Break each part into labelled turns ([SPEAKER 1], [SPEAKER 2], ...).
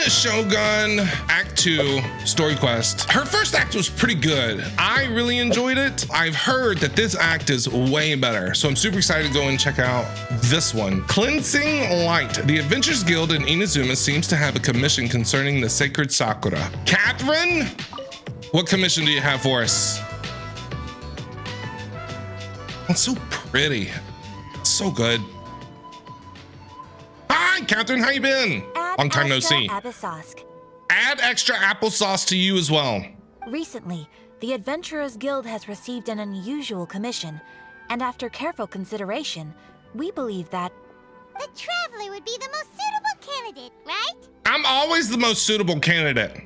[SPEAKER 1] Shogun Act 2 story quest. Her first act was pretty good. I really enjoyed it. I've heard that this act is way better, so I'm super excited to go and check out this one. Cleansing Light. The Adventures Guild in Inazuma seems to have a commission concerning the sacred Sakura. Catherine, what commission do you have for us? It's so pretty. It's so good. Hi, Catherine. How you been? Long time no see. Add extra applesauce to you as well.
[SPEAKER 2] Recently, the Adventurers Guild has received an unusual commission, and after careful consideration, we believe that
[SPEAKER 3] the Traveler would be the most suitable candidate, right?
[SPEAKER 1] I'm always the most suitable candidate.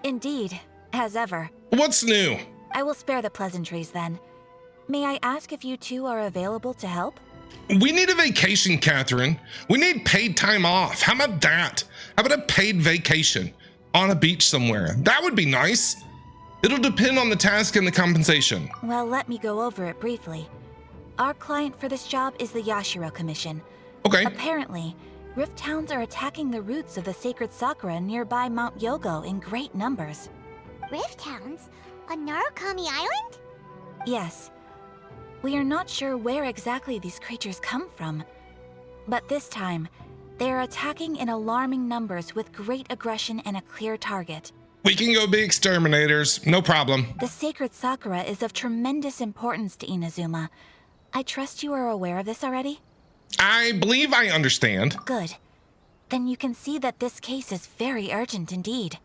[SPEAKER 2] Indeed, as ever.
[SPEAKER 1] What's new?
[SPEAKER 2] I will spare the pleasantries then. May I ask if you two are available to help?
[SPEAKER 1] We need a vacation, Catherine. We need paid time off. How about that? How about a paid vacation on a beach somewhere? That would be nice. It'll depend on the task and the compensation.
[SPEAKER 2] Well, let me go over it briefly. Our client for this job is the Yashiro Commission.
[SPEAKER 1] Okay.
[SPEAKER 2] Apparently, Rift Towns are attacking the roots of the sacred Sakura nearby Mount Yogo in great numbers.
[SPEAKER 3] Rift Towns? On Narukami Island?
[SPEAKER 2] Yes. We are not sure where exactly these creatures come from, but this time, they are attacking in alarming numbers with great aggression and a clear target.
[SPEAKER 1] We can go be exterminators, no problem.
[SPEAKER 2] The sacred Sakura is of tremendous importance to Inazuma. I trust you are aware of this already?
[SPEAKER 1] I believe I understand.
[SPEAKER 2] Good. Then you can see that this case is very urgent indeed.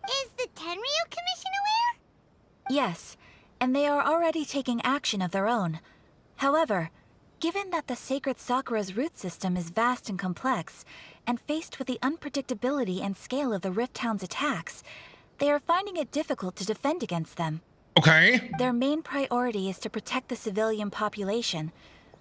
[SPEAKER 3] Is the Tenryu Commission aware?
[SPEAKER 2] Yes. And they are already taking action of their own. However, given that the sacred Sakura's root system is vast and complex, and faced with the unpredictability and scale of the Rift Town's attacks, they are finding it difficult to defend against them.
[SPEAKER 1] Okay.
[SPEAKER 2] Their main priority is to protect the civilian population,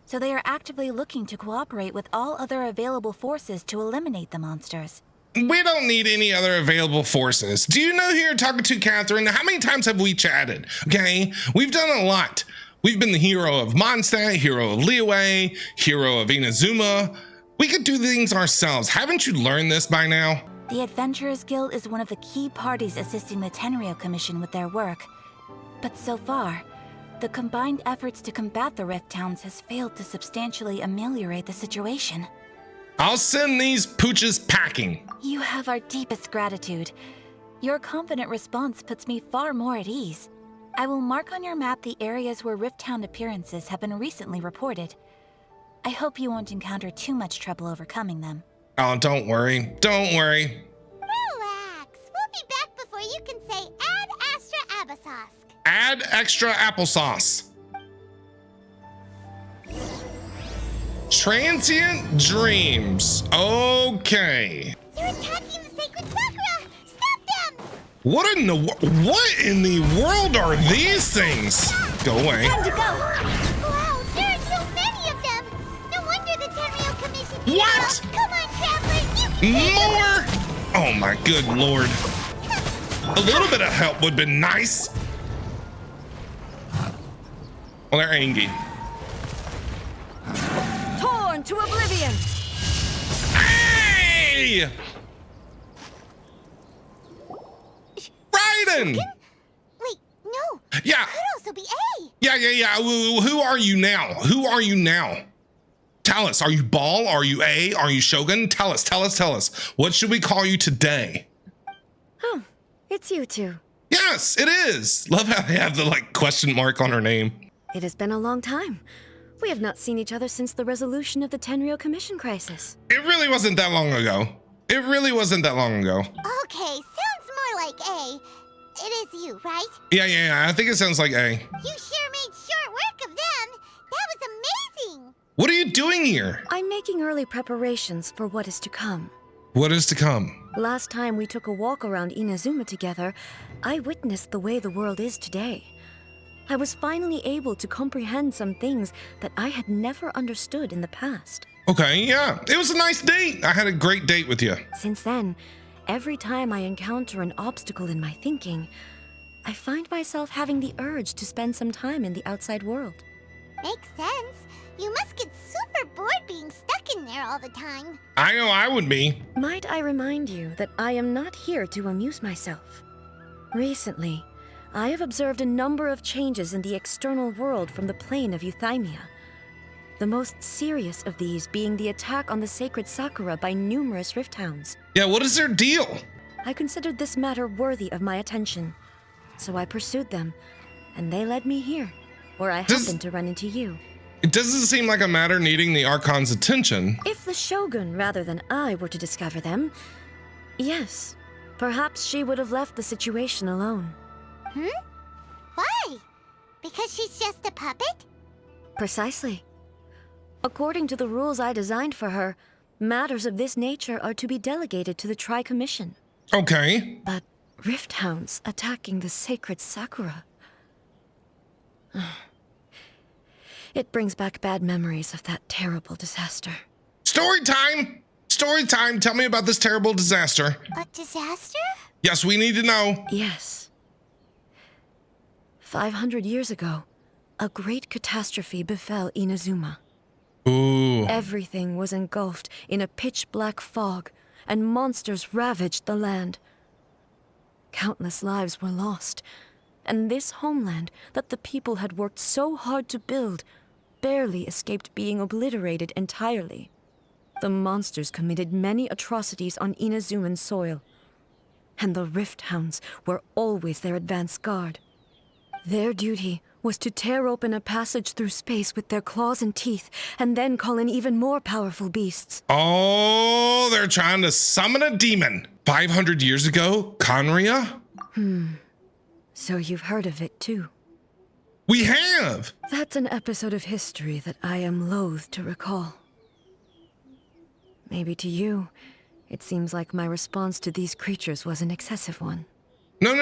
[SPEAKER 2] so they are actively looking to cooperate with all other available forces to eliminate the monsters.
[SPEAKER 1] We don't need any other available forces. Do you know who you're talking to, Catherine? How many times have we chatted? Okay, we've done a lot. We've been the hero of Mondstadt, hero of Liyue, hero of Inazuma. We could do things ourselves. Haven't you learned this by now?
[SPEAKER 2] The Adventurers Guild is one of the key parties assisting the Tenryu Commission with their work. But so far, the combined efforts to combat the Rift Towns has failed to substantially ameliorate the situation.
[SPEAKER 1] I'll send these pooches packing.
[SPEAKER 2] You have our deepest gratitude. Your confident response puts me far more at ease. I will mark on your map the areas where Rift Town appearances have been recently reported. I hope you won't encounter too much trouble overcoming them.
[SPEAKER 1] Oh, don't worry. Don't worry.
[SPEAKER 3] Relax. We'll be back before you can say add extra applesauce.
[SPEAKER 1] Add extra applesauce. Transient Dreams. Okay.
[SPEAKER 3] They're attacking the sacred Sakura! Stop them!
[SPEAKER 1] What in the world are these things? Go away.
[SPEAKER 3] Time to go! Wow, there are so many of them! No wonder the Tenryu Commission...
[SPEAKER 1] What?
[SPEAKER 3] Come on, Traveler, you can...
[SPEAKER 1] More? Oh my good lord. A little bit of help would be nice. Well, they're angry.
[SPEAKER 4] Torn to oblivion!
[SPEAKER 1] Hey! Raiden!
[SPEAKER 3] Wait, no.
[SPEAKER 1] Yeah.
[SPEAKER 3] It could also be A.
[SPEAKER 1] Yeah. Who are you now? Who are you now? Tell us. Are you Ball? Are you A? Are you Shogun? Tell us. What should we call you today?
[SPEAKER 4] Oh, it's you two.
[SPEAKER 1] Yes, it is. Love how they have the question mark on her name.
[SPEAKER 4] It has been a long time. We have not seen each other since the resolution of the Tenryu Commission crisis.
[SPEAKER 1] It really wasn't that long ago.
[SPEAKER 3] Okay, sounds more like A. It is you, right?
[SPEAKER 1] Yeah. I think it sounds like A.
[SPEAKER 3] You sure made short work of them. That was amazing.
[SPEAKER 1] What are you doing here?
[SPEAKER 4] I'm making early preparations for what is to come.
[SPEAKER 1] What is to come?
[SPEAKER 4] Last time we took a walk around Inazuma together, I witnessed the way the world is today. I was finally able to comprehend some things that I had never understood in the past.
[SPEAKER 1] Okay, yeah. It was a nice date. I had a great date with you.
[SPEAKER 4] Since then, every time I encounter an obstacle in my thinking, I find myself having the urge to spend some time in the outside world.
[SPEAKER 3] Makes sense. You must get super bored being stuck in there all the time.
[SPEAKER 1] I know I would be.
[SPEAKER 4] Might I remind you that I am not here to amuse myself. Recently, I have observed a number of changes in the external world from the plane of Euthymia. The most serious of these being the attack on the sacred Sakura by numerous rift hounds.
[SPEAKER 1] Yeah, what is their deal?
[SPEAKER 4] I considered this matter worthy of my attention, so I pursued them, and they led me here, where I happened to run into you.
[SPEAKER 1] It doesn't seem like a matter needing the Archon's attention.
[SPEAKER 4] If the Shogun rather than I were to discover them, yes, perhaps she would have left the situation alone.
[SPEAKER 3] Why? Because she's just a puppet?
[SPEAKER 4] Precisely. According to the rules I designed for her, matters of this nature are to be delegated to the Tri-Commission.
[SPEAKER 1] Okay.
[SPEAKER 4] But rift hounds attacking the sacred Sakura... It brings back bad memories of that terrible disaster.
[SPEAKER 1] Story time! Story time! Tell me about this terrible disaster.
[SPEAKER 3] A disaster?
[SPEAKER 1] Yes, we need to know.
[SPEAKER 4] Yes. 500 years ago, a great catastrophe befell Inazuma.
[SPEAKER 1] Ooh.
[SPEAKER 4] Everything was engulfed in a pitch-black fog, and monsters ravaged the land. Countless lives were lost, and this homeland that the people had worked so hard to build barely escaped being obliterated entirely. The monsters committed many atrocities on Inazuman soil, and the Rift Hounds were always their advance guard. Their duty was to tear open a passage through space with their claws and teeth, and then call in even more powerful beasts.
[SPEAKER 1] Oh, they're trying to summon a demon. 500 years ago, Conria?
[SPEAKER 4] So you've heard of it too.
[SPEAKER 1] We have!
[SPEAKER 4] That's an episode of history that I am loath to recall. Maybe to you, it seems like my response to these creatures was an excessive one.
[SPEAKER 1] No,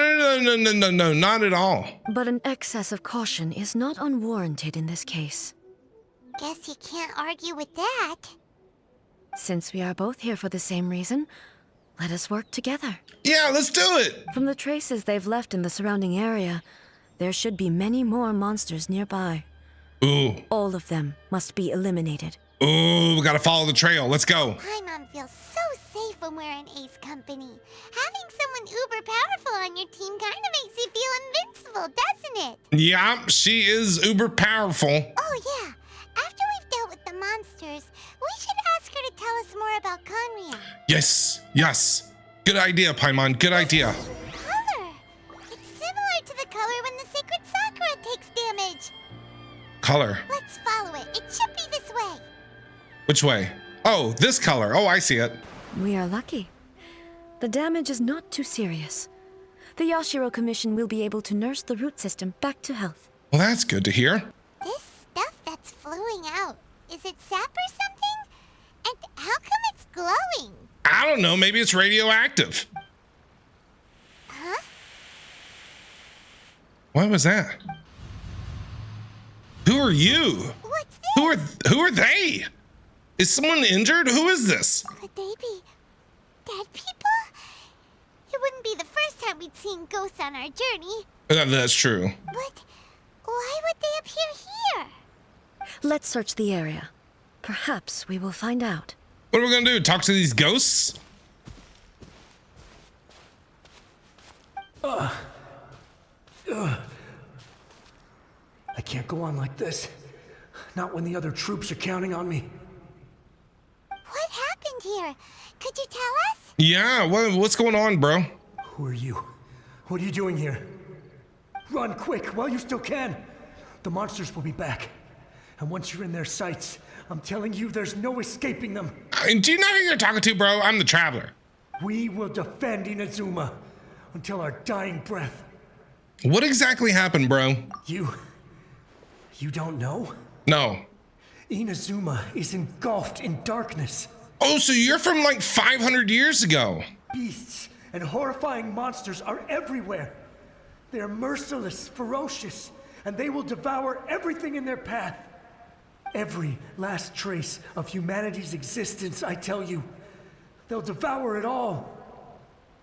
[SPEAKER 1] not at all.
[SPEAKER 4] But an excess of caution is not unwarranted in this case.
[SPEAKER 3] Guess you can't argue with that.
[SPEAKER 4] Since we are both here for the same reason, let us work together.
[SPEAKER 1] Yeah, let's do it!
[SPEAKER 4] From the traces they've left in the surrounding area, there should be many more monsters nearby.
[SPEAKER 1] Ooh.
[SPEAKER 4] All of them must be eliminated.
[SPEAKER 1] Ooh, we gotta follow the trail. Let's go.
[SPEAKER 3] Paimon feels so safe when we're in Ace Company. Having someone uber powerful on your team kind of makes you feel invincible, doesn't it?
[SPEAKER 1] Yeah, she is uber powerful.
[SPEAKER 3] Oh yeah. After we've dealt with the monsters, we should ask her to tell us more about Conria.
[SPEAKER 1] Yes. Good idea, Paimon. Good idea.
[SPEAKER 3] Color. It's similar to the color when the sacred Sakura takes damage.
[SPEAKER 1] Color.
[SPEAKER 3] Let's follow it. It should be this way.
[SPEAKER 1] Which way? Oh, this color. Oh, I see it.
[SPEAKER 4] We are lucky. The damage is not too serious. The Yashiro Commission will be able to nurse the root system back to health.
[SPEAKER 1] Well, that's good to hear.
[SPEAKER 3] This stuff that's flowing out, is it sap or something? And how come it's glowing?
[SPEAKER 1] I don't know. Maybe it's radioactive.
[SPEAKER 3] Huh?
[SPEAKER 1] What was that? Who are you?
[SPEAKER 3] What's this?
[SPEAKER 1] Who are they? Is someone injured? Who is this?
[SPEAKER 3] Could they be dead people? It wouldn't be the first time we'd seen ghosts on our journey.
[SPEAKER 1] That's true.
[SPEAKER 3] But why would they appear here?
[SPEAKER 4] Let's search the area. Perhaps we will find out.
[SPEAKER 1] What are we gonna do? Talk to these ghosts?
[SPEAKER 5] I can't go on like this. Not when the other troops are counting on me.
[SPEAKER 3] What happened here? Could you tell us?
[SPEAKER 1] Yeah, what's going on, bro?
[SPEAKER 5] Who are you? What are you doing here? Run quick while you still can. The monsters will be back. And once you're in their sights, I'm telling you, there's no escaping them.
[SPEAKER 1] And do you know who you're talking to, bro? I'm the Traveler.
[SPEAKER 5] We will defend Inazuma until our dying breath.
[SPEAKER 1] What exactly happened, bro?
[SPEAKER 5] You don't know?
[SPEAKER 1] No.
[SPEAKER 5] Inazuma is engulfed in darkness.
[SPEAKER 1] Oh, so you're from like 500 years ago.
[SPEAKER 5] Beasts and horrifying monsters are everywhere. They're merciless, ferocious, and they will devour everything in their path. Every last trace of humanity's existence, I tell you. They'll devour it all.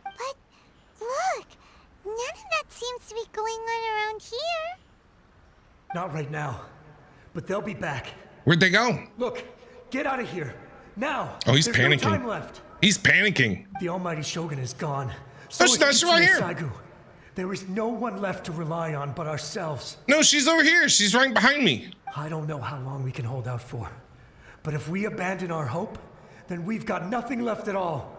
[SPEAKER 3] But look, none of that seems to be going on around here.
[SPEAKER 5] Not right now, but they'll be back.
[SPEAKER 1] Where'd they go?
[SPEAKER 5] Look, get out of here. Now.
[SPEAKER 1] Oh, he's
[SPEAKER 5] There's
[SPEAKER 1] panicking.
[SPEAKER 5] no time left.
[SPEAKER 1] He's panicking.
[SPEAKER 5] The Almighty Shogun is gone. So
[SPEAKER 1] No, she's right here.
[SPEAKER 5] Saigu. There is no one left to rely on but ourselves.
[SPEAKER 1] No, she's over here. She's right behind me.
[SPEAKER 5] I don't know how long we can hold out for. But if we abandon our hope, then we've got nothing left at all.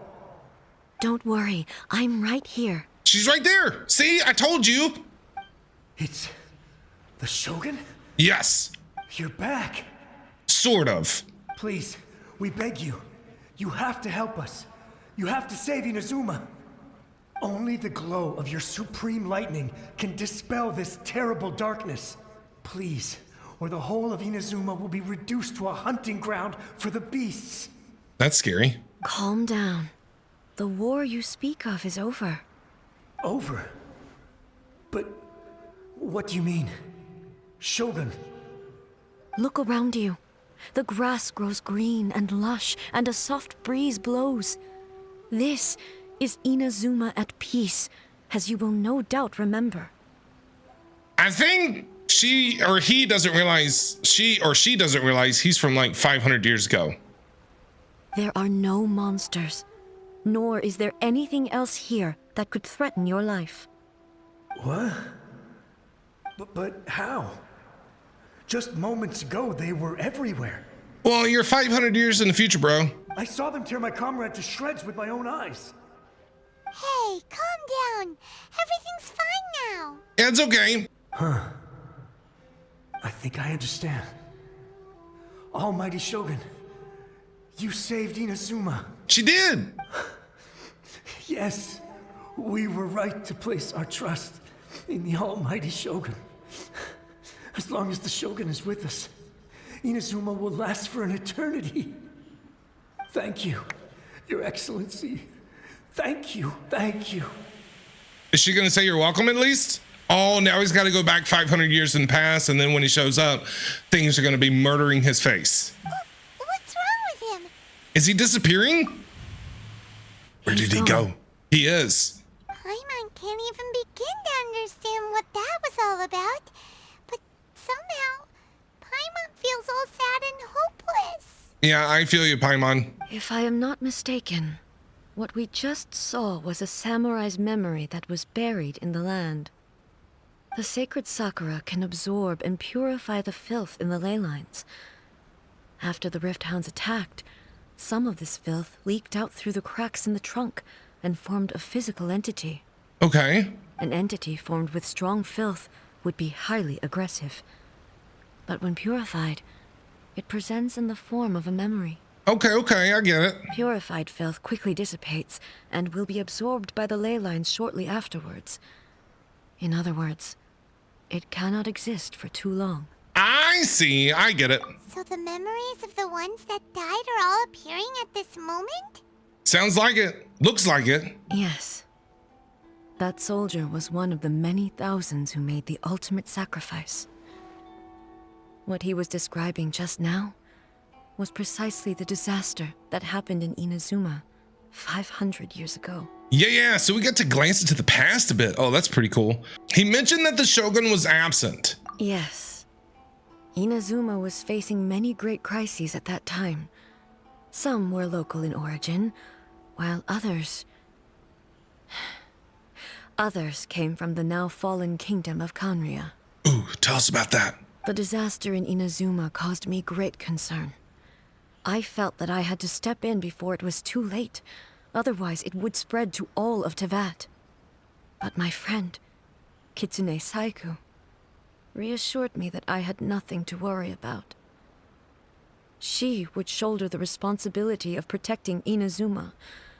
[SPEAKER 4] Don't worry, I'm right here.
[SPEAKER 1] She's right there. See, I told you.
[SPEAKER 5] It's the Shogun?
[SPEAKER 1] Yes,
[SPEAKER 5] You're back.
[SPEAKER 1] sort of.
[SPEAKER 5] Please, we beg you. You have to help us. You have to save Inazuma. Only the glow of your supreme lightning can dispel this terrible darkness. Please, or the whole of Inazuma will be reduced to a hunting ground for the beasts.
[SPEAKER 1] That's scary.
[SPEAKER 4] Calm down. The war you speak of is over.
[SPEAKER 5] Over? But what do you mean? Shogun?
[SPEAKER 4] Look around you. The grass grows green and lush, and a soft breeze blows. This is Inazuma at peace, as you will no doubt remember.
[SPEAKER 1] I think she doesn't realize he's from like 500 years ago.
[SPEAKER 4] There are no monsters, nor is there anything else here that could threaten your life.
[SPEAKER 5] What? But how? Just moments ago, they were everywhere.
[SPEAKER 1] Well, you're 500 years in the future, bro.
[SPEAKER 5] I saw them tear my comrade to shreds with my own eyes.
[SPEAKER 3] Hey, calm down. Everything's fine now.
[SPEAKER 1] Yeah, it's okay.
[SPEAKER 5] I think I understand. Almighty Shogun, you saved Inazuma.
[SPEAKER 1] She did.
[SPEAKER 5] Yes, we were right to place our trust in the Almighty Shogun. As long as the Shogun is with us, Inazuma will last for an eternity. Thank you, Your Excellency. Thank you, thank you.
[SPEAKER 1] Is she gonna say you're welcome at least? Oh, now he's got to go back 500 years in the past, and then when he shows up, things are gonna be murdering his face.
[SPEAKER 3] What's wrong with him?
[SPEAKER 1] Is he disappearing? Where did he go? He is.
[SPEAKER 3] Paimon can't even begin to understand what that was all about. But somehow, Paimon feels all sad and hopeless.
[SPEAKER 1] Yeah, I feel you, Paimon.
[SPEAKER 4] If I am not mistaken, what we just saw was a samurai's memory that was buried in the land. The sacred Sakura can absorb and purify the filth in the ley lines. After the Rift Hounds attacked, some of this filth leaked out through the cracks in the trunk and formed a physical entity.
[SPEAKER 1] Okay.
[SPEAKER 4] An entity formed with strong filth would be highly aggressive. But when purified, it presents in the form of a memory.
[SPEAKER 1] Okay, I get it.
[SPEAKER 4] Purified filth quickly dissipates and will be absorbed by the ley lines shortly afterwards. In other words, it cannot exist for too long.
[SPEAKER 1] I see, I get it.
[SPEAKER 3] So the memories of the ones that died are all appearing at this moment?
[SPEAKER 1] Sounds like it. Looks like it.
[SPEAKER 4] Yes. That soldier was one of the many thousands who made the ultimate sacrifice. What he was describing just now was precisely the disaster that happened in Inazuma 500 years ago.
[SPEAKER 1] Yeah, so we get to glance into the past a bit. Oh, that's pretty cool. He mentioned that the Shogun was absent.
[SPEAKER 4] Yes. Inazuma was facing many great crises at that time. Some were local in origin, while others came from the now fallen kingdom of Kanria.
[SPEAKER 1] Ooh, tell us about that.
[SPEAKER 4] The disaster in Inazuma caused me great concern. I felt that I had to step in before it was too late. Otherwise, it would spread to all of Teyvat. But my friend, Kitsune Saiku, reassured me that I had nothing to worry about. She would shoulder the responsibility of protecting Inazuma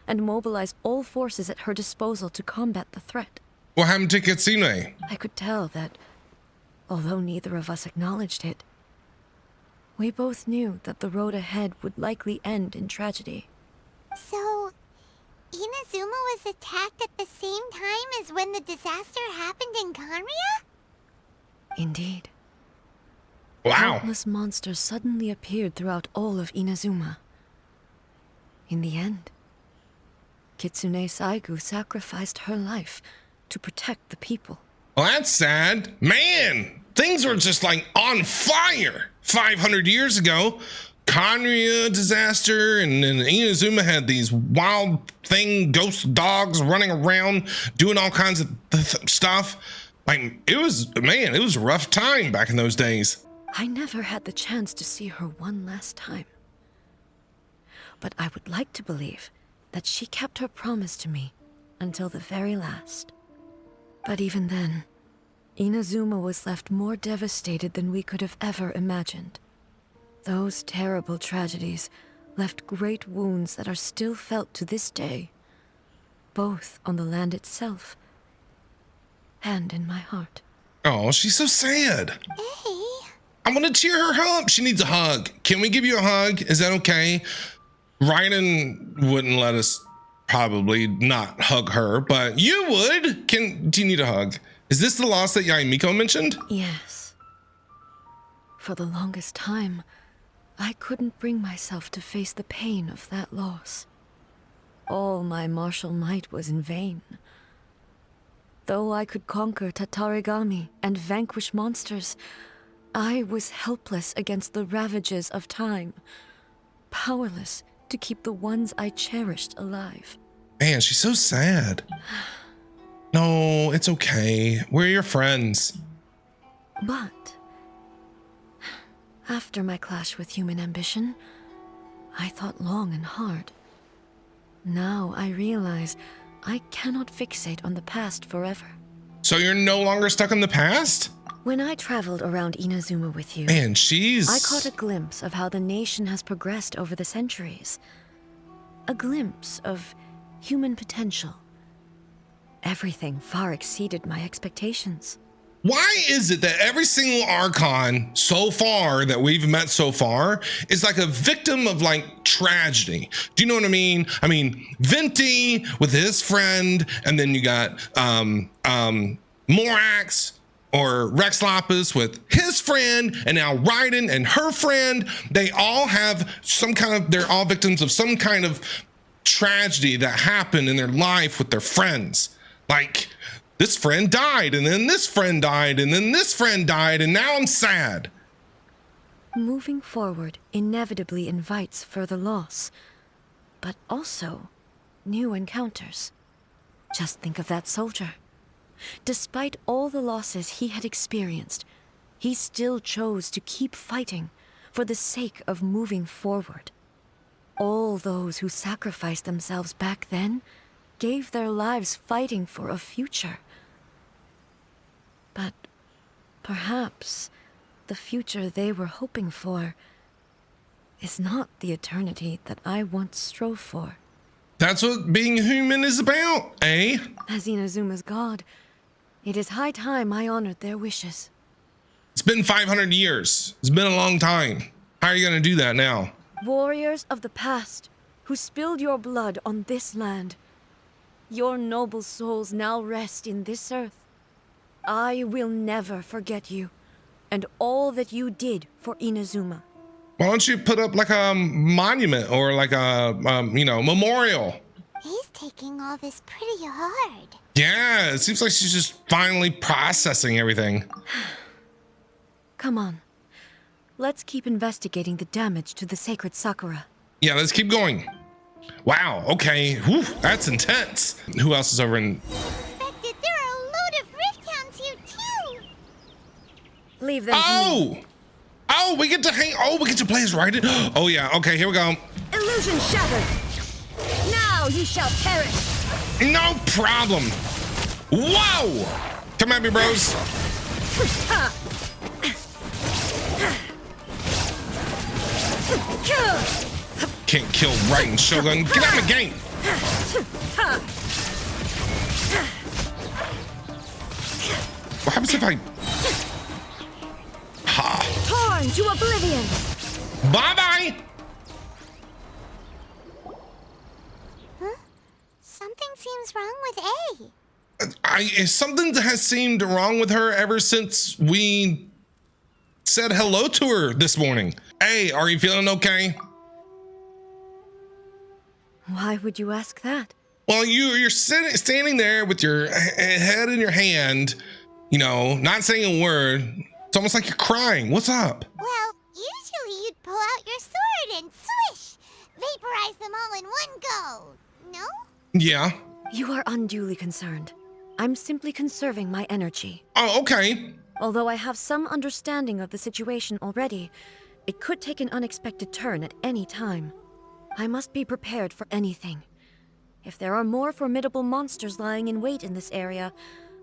[SPEAKER 4] and mobilize all forces at her disposal to combat the threat.
[SPEAKER 1] What happened to Kitsune?
[SPEAKER 4] I could tell that, although neither of us acknowledged it, we both knew that the road ahead would likely end in tragedy.
[SPEAKER 3] So, Inazuma was attacked at the same time as when the disaster happened in Kanria?
[SPEAKER 4] Indeed.
[SPEAKER 1] Wow.
[SPEAKER 4] Countless monsters suddenly appeared throughout all of Inazuma. In the end, Kitsune Saigu sacrificed her life to protect the people.
[SPEAKER 1] Well, that's sad. Man, things were just like on fire 500 years ago. Conria disaster, and then Inazuma had these wild thing ghost dogs running around doing all kinds of stuff. Like it was a rough time back in those days.
[SPEAKER 4] I never had the chance to see her one last time. But I would like to believe that she kept her promise to me until the very last. But even then, Inazuma was left more devastated than we could have ever imagined. Those terrible tragedies left great wounds that are still felt to this day, both on the land itself and in my heart.
[SPEAKER 1] Oh, she's so sad.
[SPEAKER 3] Hey.
[SPEAKER 1] I want to cheer her up. She needs a hug. Can we give you a hug? Is that okay? Raiden wouldn't let us probably not hug her, but you would. Do you need a hug? Is this the loss that Yae Miko mentioned?
[SPEAKER 4] Yes. For the longest time, I couldn't bring myself to face the pain of that loss. All my martial might was in vain. Though I could conquer Tatarigami and vanquish monsters, I was helpless against the ravages of time, powerless to keep the ones I cherished alive.
[SPEAKER 1] Man, she's so sad. No, it's okay. We're your friends.
[SPEAKER 4] But after my clash with human ambition, I thought long and hard. Now I realize I cannot fixate on the past forever.
[SPEAKER 1] So you're no longer stuck in the past?
[SPEAKER 4] When I traveled around Inazuma with you,
[SPEAKER 1] Man,
[SPEAKER 4] I caught a glimpse of how the nation has progressed over the centuries. A glimpse of human potential. Everything far exceeded my expectations.
[SPEAKER 1] Why is it that every single Archon so far that we've met so far is like a victim of like tragedy? Do you know what I mean? I mean, Venti with his friend, and then you got Morax or Rex Lapis with his friend, and now Raiden and her friend. They all have they're all victims of some kind of tragedy that happened in their life with their friends. Like, this friend died, and then this friend died, and then this friend died, and now I'm sad.
[SPEAKER 4] Moving forward inevitably invites further loss, but also new encounters. Just think of that soldier. Despite all the losses he had experienced, he still chose to keep fighting for the sake of moving forward. All those who sacrificed themselves back then gave their lives fighting for a future. But perhaps the future they were hoping for is not the eternity that I once strove for.
[SPEAKER 1] That's what being human is about, eh?
[SPEAKER 4] As Inazuma's god, it is high time I honored their wishes.
[SPEAKER 1] It's been 500 years. It's been a long time. How are you gonna do that now?
[SPEAKER 4] Warriors of the past, who spilled your blood on this land, your noble souls now rest in this earth. I will never forget you, and all that you did for Inazuma.
[SPEAKER 1] Why don't you put up like a monument or like a, memorial?
[SPEAKER 3] He's taking all this pretty hard.
[SPEAKER 1] Yeah, it seems like she's just finally processing everything.
[SPEAKER 4] Come on. Let's keep investigating the damage to the sacred Sakura.
[SPEAKER 1] Yeah, let's keep going. Wow, okay. Whew, that's intense. Who else is over in...
[SPEAKER 3] Expected there are a load of Rift Hounds here too.
[SPEAKER 4] Leave them to me.
[SPEAKER 1] Oh, we get to play as Raiden. Oh yeah, okay, here we go.
[SPEAKER 4] Illusion shattered. Now you shall perish.
[SPEAKER 1] No problem. Whoa! Come at me, bros. Can't kill Raiden Shogun. Get out of the game. What happens if I... Ha.
[SPEAKER 4] Torn to oblivion.
[SPEAKER 1] Bye-bye.
[SPEAKER 3] Huh? Something seems wrong with A.
[SPEAKER 1] Something has seemed wrong with her ever since we said hello to her this morning. Hey, are you feeling okay?
[SPEAKER 4] Why would you ask that?
[SPEAKER 1] Well, you're standing there with your head in your hand, not saying a word, It's almost like you're crying. What's up?
[SPEAKER 3] Well, usually you'd pull out your sword and swish! Vaporize them all in one go, no?
[SPEAKER 1] Yeah.
[SPEAKER 4] You are unduly concerned. I'm simply conserving my energy.
[SPEAKER 1] Oh, okay.
[SPEAKER 4] Although I have some understanding of the situation already, it could take an unexpected turn at any time. I must be prepared for anything. If there are more formidable monsters lying in wait in this area,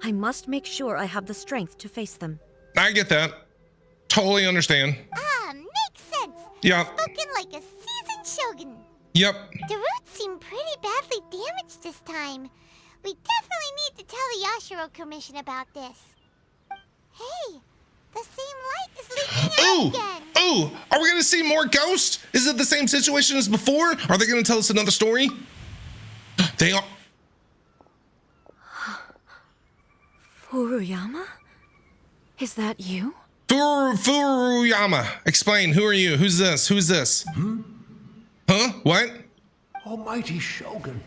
[SPEAKER 4] I must make sure I have the strength to face them.
[SPEAKER 1] I get that. Totally understand.
[SPEAKER 3] Ah, makes sense.
[SPEAKER 1] Yeah.
[SPEAKER 3] Spoken like a seasoned shogun.
[SPEAKER 1] Yep.
[SPEAKER 3] The roots seem pretty badly damaged this time. We definitely need to tell the Yashiro Commission about this. Hey, the same light is leaking out again.
[SPEAKER 1] Ooh, are we gonna see more ghosts? Is it the same situation as before? Are they gonna tell us another story? They are.
[SPEAKER 4] Furuyama? Is that you?
[SPEAKER 1] Furuyama, explain. Who are you? Who's this? Who's this? Huh? What?
[SPEAKER 6] Almighty Shogun,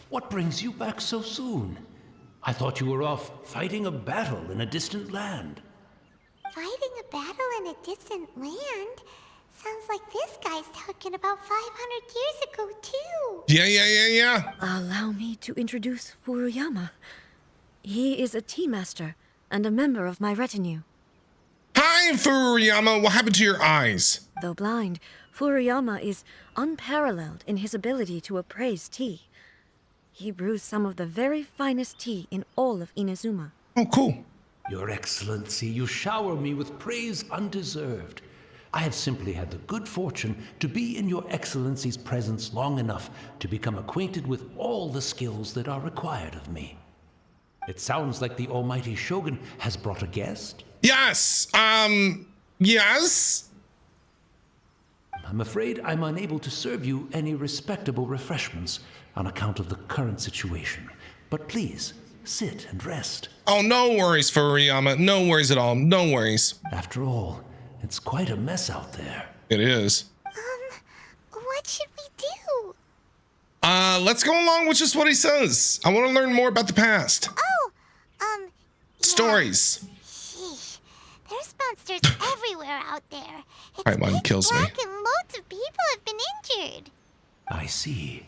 [SPEAKER 6] what brings you back so soon? I thought you were off fighting a battle in a distant land.
[SPEAKER 3] Fighting a battle in a distant land? Sounds like this guy's talking about 500 years ago, too.
[SPEAKER 1] Yeah.
[SPEAKER 4] Allow me to introduce Furuyama. He is a tea master and a member of my retinue.
[SPEAKER 1] Hi, Furuyama. What happened to your eyes?
[SPEAKER 4] Though blind, Furuyama is unparalleled in his ability to appraise tea. He brews some of the very finest tea in all of Inazuma.
[SPEAKER 1] Oh, cool.
[SPEAKER 6] Your Excellency, you shower me with praise undeserved. I have simply had the good fortune to be in Your Excellency's presence long enough to become acquainted with all the skills that are required of me. It sounds like the Almighty Shogun has brought a guest.
[SPEAKER 1] Yes. Yes.
[SPEAKER 6] I'm afraid I'm unable to serve you any respectable refreshments on account of the current situation. But please, sit and rest.
[SPEAKER 1] Oh, no worries, Furuyama. No worries at all. No worries.
[SPEAKER 6] After all, it's quite a mess out there.
[SPEAKER 1] It is.
[SPEAKER 3] What should we do?
[SPEAKER 1] Let's go along with just what he says. I want to learn more about the past.
[SPEAKER 3] Oh,
[SPEAKER 1] Stories.
[SPEAKER 3] Sheesh. There's monsters everywhere out there. It's
[SPEAKER 1] Paimon
[SPEAKER 3] pitch
[SPEAKER 1] kills me.
[SPEAKER 3] black and loads of people have been injured.
[SPEAKER 6] I see.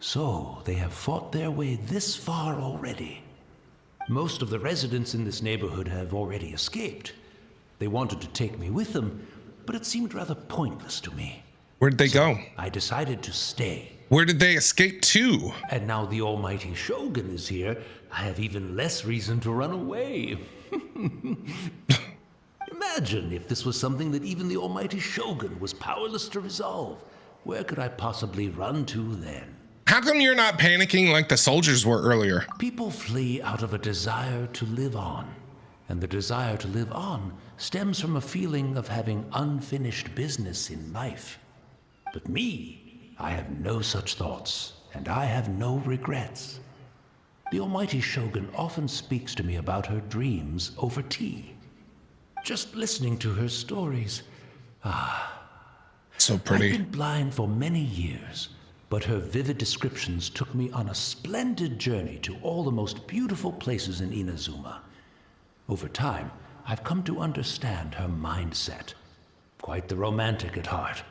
[SPEAKER 6] So, they have fought their way this far already. Most of the residents in this neighborhood have already escaped. They wanted to take me with them, but it seemed rather pointless to me.
[SPEAKER 1] Where did they go?
[SPEAKER 6] I decided to stay.
[SPEAKER 1] Where did they escape to?
[SPEAKER 6] And now the Almighty Shogun is here, I have even less reason to run away. Imagine if this was something that even the Almighty Shogun was powerless to resolve. Where could I possibly run to then?
[SPEAKER 1] How come you're not panicking like the soldiers were earlier?
[SPEAKER 6] People flee out of a desire to live on. And the desire to live on stems from a feeling of having unfinished business in life. But me, I have no such thoughts, and I have no regrets. The Almighty Shogun often speaks to me about her dreams over tea. Just listening to her stories.
[SPEAKER 1] So
[SPEAKER 6] I've
[SPEAKER 1] pretty.
[SPEAKER 6] been blind for many years, but her vivid descriptions took me on a splendid journey to all the most beautiful places in Inazuma. Over time, I've come to understand her mindset. Quite the romantic at heart,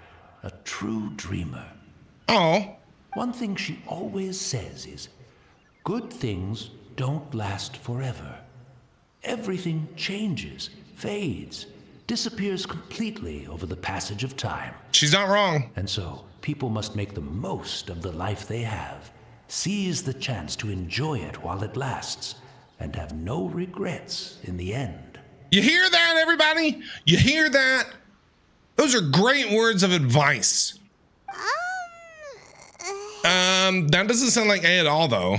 [SPEAKER 6] a true dreamer.
[SPEAKER 1] Oh,
[SPEAKER 6] One thing she always says is, good things don't last forever. Everything changes, fades, disappears completely over the passage of time.
[SPEAKER 1] she's not wrong.
[SPEAKER 6] And so, people must make the most of the life they have, seize the chance to enjoy it while it lasts, and have no regrets in the end.
[SPEAKER 1] You hear that, everybody? You hear that? Those are great words of advice. That doesn't sound like A at all, though.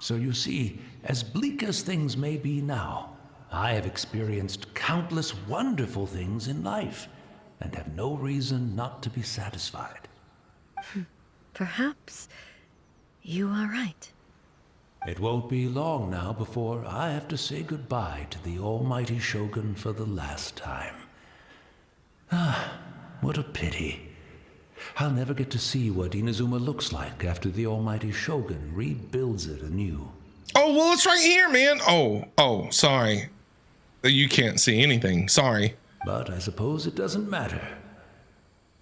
[SPEAKER 6] So you see, as bleak as things may be now, I have experienced countless wonderful things in life, and have no reason not to be satisfied.
[SPEAKER 4] Perhaps you are right.
[SPEAKER 6] It won't be long now before I have to say goodbye to the Almighty Shogun for the last time. What a pity. I'll never get to see what Inazuma looks like after the Almighty Shogun rebuilds it anew.
[SPEAKER 1] Oh, well, it's right here, man. Oh, sorry. You can't see anything. Sorry.
[SPEAKER 6] But I suppose it doesn't matter.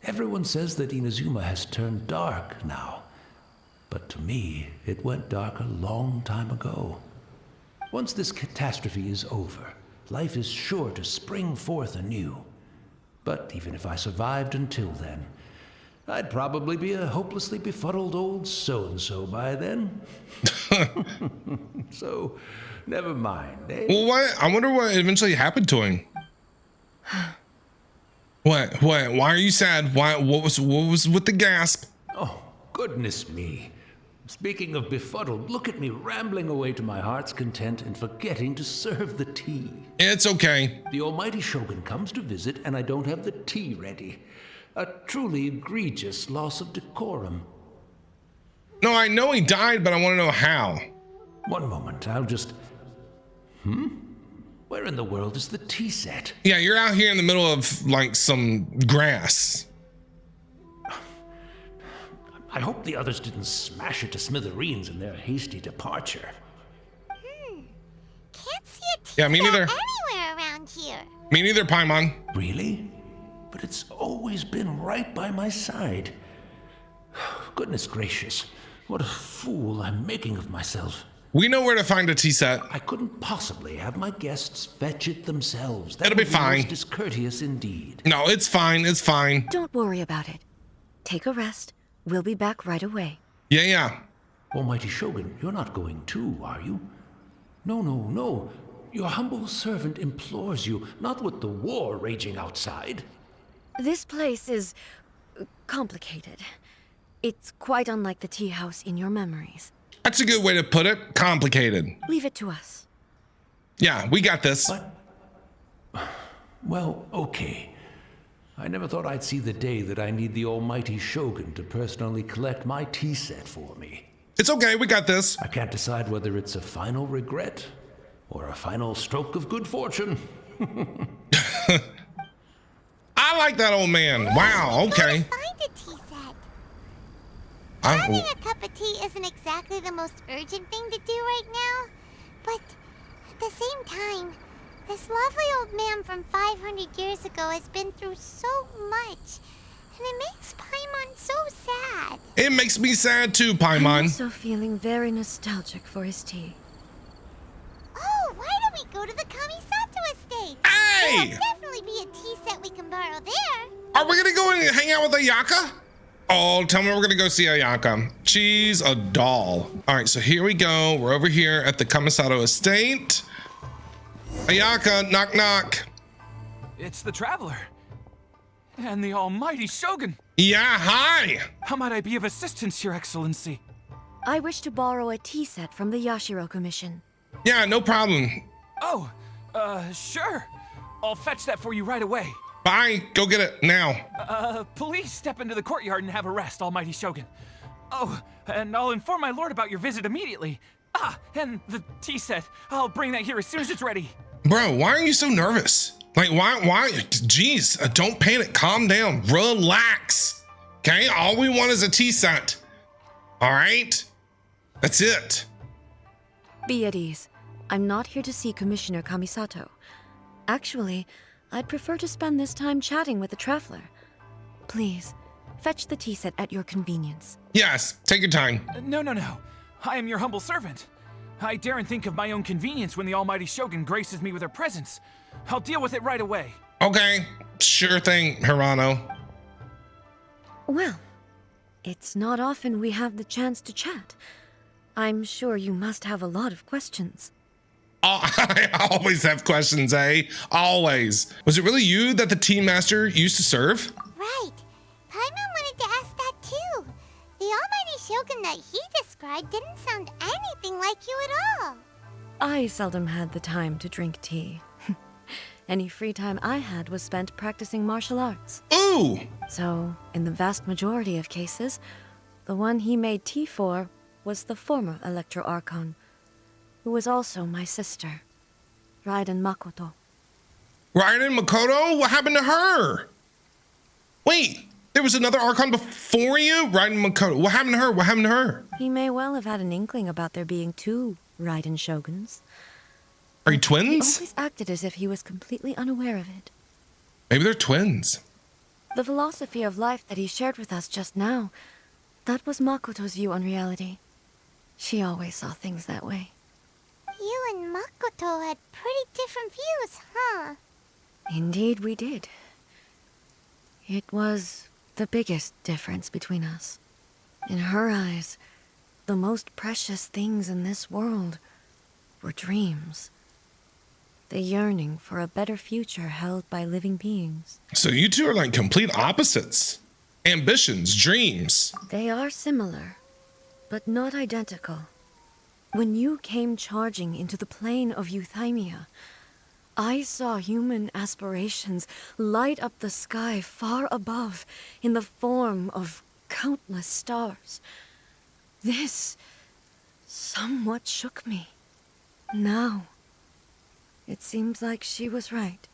[SPEAKER 6] Everyone says that Inazuma has turned dark now. But to me, it went dark a long time ago. Once this catastrophe is over, life is sure to spring forth anew. But even if I survived until then, I'd probably be a hopelessly befuddled old so-and-so by then. So, never mind, eh?
[SPEAKER 1] Well, what? I wonder what eventually happened to him. What? Why are you sad? What was with the gasp?
[SPEAKER 6] Oh, goodness me. Speaking of befuddled, look at me rambling away to my heart's content and forgetting to serve the tea.
[SPEAKER 1] It's okay.
[SPEAKER 6] The almighty Shogun comes to visit and I don't have the tea ready. A truly egregious loss of decorum.
[SPEAKER 1] No, I know he died, but I want to know how.
[SPEAKER 6] One moment, I'll just... Where in the world is the tea set?
[SPEAKER 1] Yeah, you're out here in the middle of, like, some grass.
[SPEAKER 6] I hope the others didn't smash it to smithereens in their hasty departure.
[SPEAKER 3] Can't see a tea
[SPEAKER 1] Yeah, me
[SPEAKER 3] set
[SPEAKER 1] neither.
[SPEAKER 3] anywhere around here.
[SPEAKER 1] Me neither, Paimon.
[SPEAKER 6] Really? But it's always been right by my side. Goodness gracious, what a fool I'm making of myself.
[SPEAKER 1] We know where to find a tea set.
[SPEAKER 6] I couldn't possibly have my guests fetch it themselves. That
[SPEAKER 1] It'll be
[SPEAKER 6] would
[SPEAKER 1] fine.
[SPEAKER 6] Most discourteous indeed.
[SPEAKER 1] No, it's fine. It's fine.
[SPEAKER 4] Don't worry about it. Take a rest. We'll be back right away.
[SPEAKER 1] Yeah.
[SPEAKER 6] Almighty Shogun, you're not going too, are you? No. Your humble servant implores you, not with the war raging outside.
[SPEAKER 4] This place is complicated. It's quite unlike the tea house in your memories.
[SPEAKER 1] That's a good way to put it. Complicated.
[SPEAKER 4] Leave it to us.
[SPEAKER 1] Yeah, we got this.
[SPEAKER 6] Well, okay. I never thought I'd see the day that I need the almighty Shogun to personally collect my tea set for me.
[SPEAKER 1] It's okay. We got this.
[SPEAKER 6] I can't decide whether it's a final regret or a final stroke of good fortune.
[SPEAKER 1] I like that old man. Wow. Okay.
[SPEAKER 3] Find a tea set.
[SPEAKER 1] I'm,
[SPEAKER 3] Having a cup of tea isn't exactly the most urgent thing to do right now, but at the same time, this lovely old man from 500 years ago has been through so much, and it makes Paimon so sad.
[SPEAKER 1] it makes me sad too,
[SPEAKER 4] I'm
[SPEAKER 1] Paimon.
[SPEAKER 4] also feeling very nostalgic for his tea.
[SPEAKER 3] Oh, why don't we go to the Kamisato estate?
[SPEAKER 1] Hey!
[SPEAKER 3] There'll definitely be a tea set we can borrow there.
[SPEAKER 1] Are we gonna go and hang out with Ayaka? Oh, tell me we're gonna go see Ayaka. She's a doll. All right, so here we go. We're over here at the Kamisato estate. Ayaka, knock knock.
[SPEAKER 7] It's the Traveler. And the almighty Shogun.
[SPEAKER 1] Yeah, hi.
[SPEAKER 7] How might I be of assistance, Your Excellency?
[SPEAKER 4] I wish to borrow a tea set from the Yashiro Commission.
[SPEAKER 1] Yeah, no problem.
[SPEAKER 7] Oh, sure. I'll fetch that for you right away.
[SPEAKER 1] Bye. Go get it now.
[SPEAKER 7] Please step into the courtyard and have a rest, almighty Shogun. Oh, and I'll inform my lord about your visit immediately. Ah, and the tea set. I'll bring that here as soon as it's ready.
[SPEAKER 1] Bro, why are you so nervous? Like, why? Jeez, don't panic. Calm down. Relax. Okay? All we want is a tea set. All right? That's it.
[SPEAKER 4] Be at ease. I'm not here to see Commissioner Kamisato. Actually, I'd prefer to spend this time chatting with the Traveler. Please, fetch the tea set at your convenience.
[SPEAKER 1] Yes, take your time.
[SPEAKER 7] No. I am your humble servant. I daren't think of my own convenience when the almighty Shogun graces me with her presence. I'll deal with it right away.
[SPEAKER 1] Okay, sure thing, Hirano.
[SPEAKER 4] Well, it's not often we have the chance to chat. I'm sure you must have a lot of questions.
[SPEAKER 1] Oh, I always have questions, eh? Always. Was it really you that the tea master used to serve?
[SPEAKER 3] Right. Paimon wanted to ask that too. The almighty Shogun that he described didn't sound anything like you at all.
[SPEAKER 4] I seldom had the time to drink tea. Any free time I had was spent practicing martial arts.
[SPEAKER 1] Ooh!
[SPEAKER 4] So, in the vast majority of cases, the one he made tea for was the former Electro Archon, who was also my sister, Raiden Makoto.
[SPEAKER 1] Raiden Makoto? What happened to her? Wait, there was another Archon before you? Raiden Makoto. What happened to her?
[SPEAKER 4] He may well have had an inkling about there being two Raiden Shoguns.
[SPEAKER 1] Are you
[SPEAKER 4] He
[SPEAKER 1] twins?
[SPEAKER 4] always acted as if he was completely unaware of it.
[SPEAKER 1] Maybe they're twins.
[SPEAKER 4] The philosophy of life that he shared with us just now, that was Makoto's view on reality. She always saw things that way.
[SPEAKER 3] You and Makoto had pretty different views, huh?
[SPEAKER 4] Indeed we did. It was the biggest difference between us. In her eyes, the most precious things in this world were dreams. The yearning for a better future held by living beings.
[SPEAKER 1] So you two are like complete opposites. Ambitions, dreams.
[SPEAKER 4] They are similar, but not identical. When you came charging into the plane of Euthymia, I saw human aspirations light up the sky far above in the form of countless stars. This somewhat shook me. Now, it seems like she was right,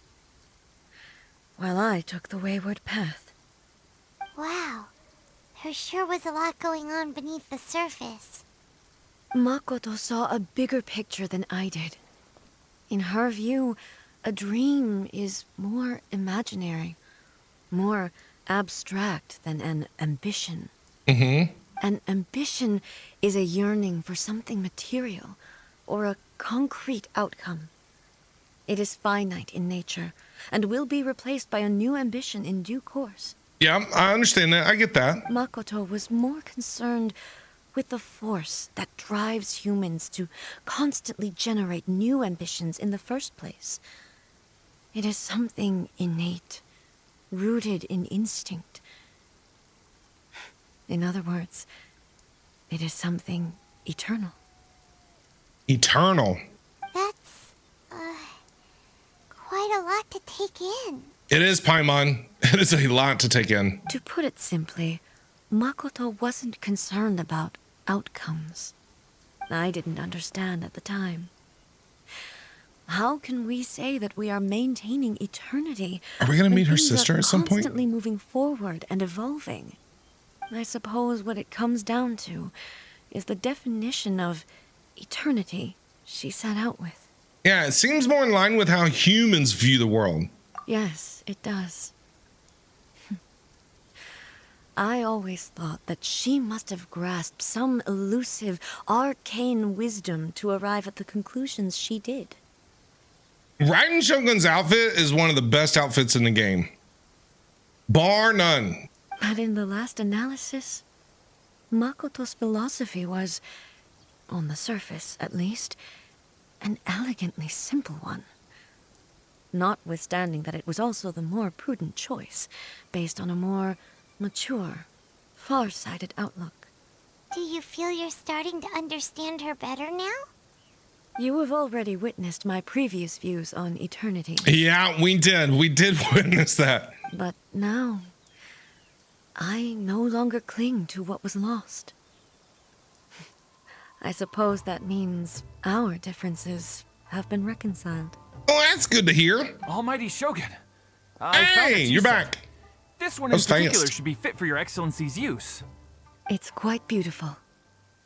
[SPEAKER 4] while I took the wayward path.
[SPEAKER 3] Wow. There sure was a lot going on beneath the surface.
[SPEAKER 4] Makoto saw a bigger picture than I did. In her view, a dream is more imaginary, more abstract than an ambition.
[SPEAKER 1] Mm-hmm.
[SPEAKER 4] An ambition is a yearning for something material, or a concrete outcome. It is finite in nature, and will be replaced by a new ambition in due course.
[SPEAKER 1] Yeah, I understand that. I get that.
[SPEAKER 4] Makoto was more concerned with the force that drives humans to constantly generate new ambitions in the first place. It is something innate, rooted in instinct. In other words, it is something eternal.
[SPEAKER 1] Eternal.
[SPEAKER 3] That's, quite a lot to take in.
[SPEAKER 1] It is, Paimon. It is a lot to take in.
[SPEAKER 4] To put it simply, Makoto wasn't concerned about outcomes. I didn't understand at the time. How can we say that we are maintaining eternity?
[SPEAKER 1] Are we going to
[SPEAKER 4] when
[SPEAKER 1] meet her
[SPEAKER 4] things are
[SPEAKER 1] sister at some point?
[SPEAKER 4] Constantly moving forward and evolving. I suppose what it comes down to is the definition of eternity she set out with.
[SPEAKER 1] Yeah, it seems more in line with how humans view the world.
[SPEAKER 4] Yes, it does. I always thought that she must have grasped some elusive, arcane wisdom to arrive at the conclusions she did.
[SPEAKER 1] Raiden Shogun's outfit is one of the best outfits in the game. Bar none.
[SPEAKER 4] But in the last analysis, Makoto's philosophy was, on the surface at least, an elegantly simple one. Notwithstanding that it was also the more prudent choice, based on a more mature, far-sighted outlook.
[SPEAKER 3] Do you feel you're starting to understand her better now?
[SPEAKER 4] You have already witnessed my previous views on eternity.
[SPEAKER 1] Yeah, we did. We did witness that.
[SPEAKER 4] But now, I no longer cling to what was lost. I suppose that means our differences have been reconciled.
[SPEAKER 1] Oh, that's good to hear.
[SPEAKER 7] Almighty Shogun. I found a
[SPEAKER 1] Hey,
[SPEAKER 7] tea
[SPEAKER 1] you're
[SPEAKER 7] set.
[SPEAKER 1] back.
[SPEAKER 7] This one
[SPEAKER 1] That
[SPEAKER 7] in
[SPEAKER 1] was
[SPEAKER 7] particular
[SPEAKER 1] fast.
[SPEAKER 7] should be fit for your excellency's use.
[SPEAKER 4] It's quite beautiful.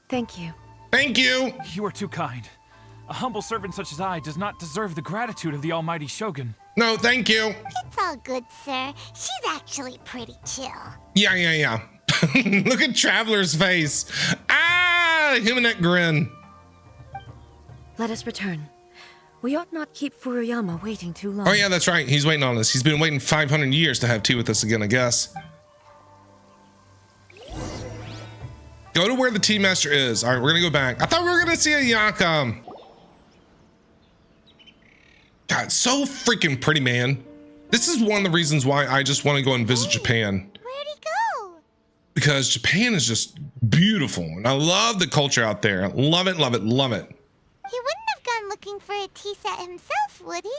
[SPEAKER 4] Thank you.
[SPEAKER 1] Thank you.
[SPEAKER 7] You are too kind. A humble servant such as I does not deserve the gratitude of the Almighty Shogun.
[SPEAKER 1] No, thank you.
[SPEAKER 3] It's all good, sir. She's actually pretty chill.
[SPEAKER 1] Yeah. Look at Traveler's face. Ah, him and that grin.
[SPEAKER 4] Let us return. We ought not keep Furuyama waiting too long.
[SPEAKER 1] Oh, yeah, that's right. He's waiting on us. He's been waiting 500 years to have tea with us again, I guess. Go to where the tea master is. All right, we're going to go back. I thought we were going to see a Yakam. God, so freaking pretty, man. This is one of the reasons why I just want to go and visit Japan.
[SPEAKER 3] Where'd he go?
[SPEAKER 1] Because Japan is just beautiful. And I love the culture out there. Love it, love it, love it.
[SPEAKER 3] He wouldn't have gone looking for a tea set himself, would he?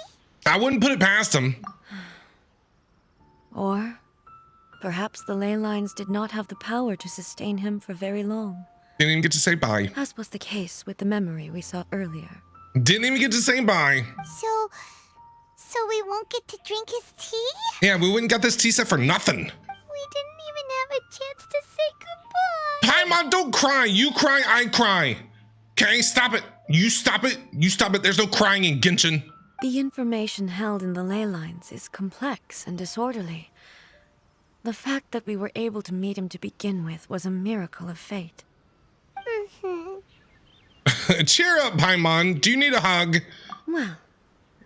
[SPEAKER 1] I wouldn't put it past him.
[SPEAKER 4] Or perhaps the ley lines did not have the power to sustain him for very long,
[SPEAKER 1] Didn't even get to say bye.
[SPEAKER 4] as was the case with the memory we saw earlier.
[SPEAKER 1] Didn't even get to say bye.
[SPEAKER 3] So we won't get to drink his tea?
[SPEAKER 1] Yeah, we wouldn't got this tea set for nothing.
[SPEAKER 3] We didn't even have a chance to say goodbye.
[SPEAKER 1] Paimon, don't cry. You cry, I cry. Okay, stop it. You stop it. You stop it. There's no crying in Genshin.
[SPEAKER 4] The information held in the ley lines is complex and disorderly. The fact that we were able to meet him to begin with was a miracle of fate.
[SPEAKER 1] Cheer up, Paimon. Do you need a hug?
[SPEAKER 4] Well,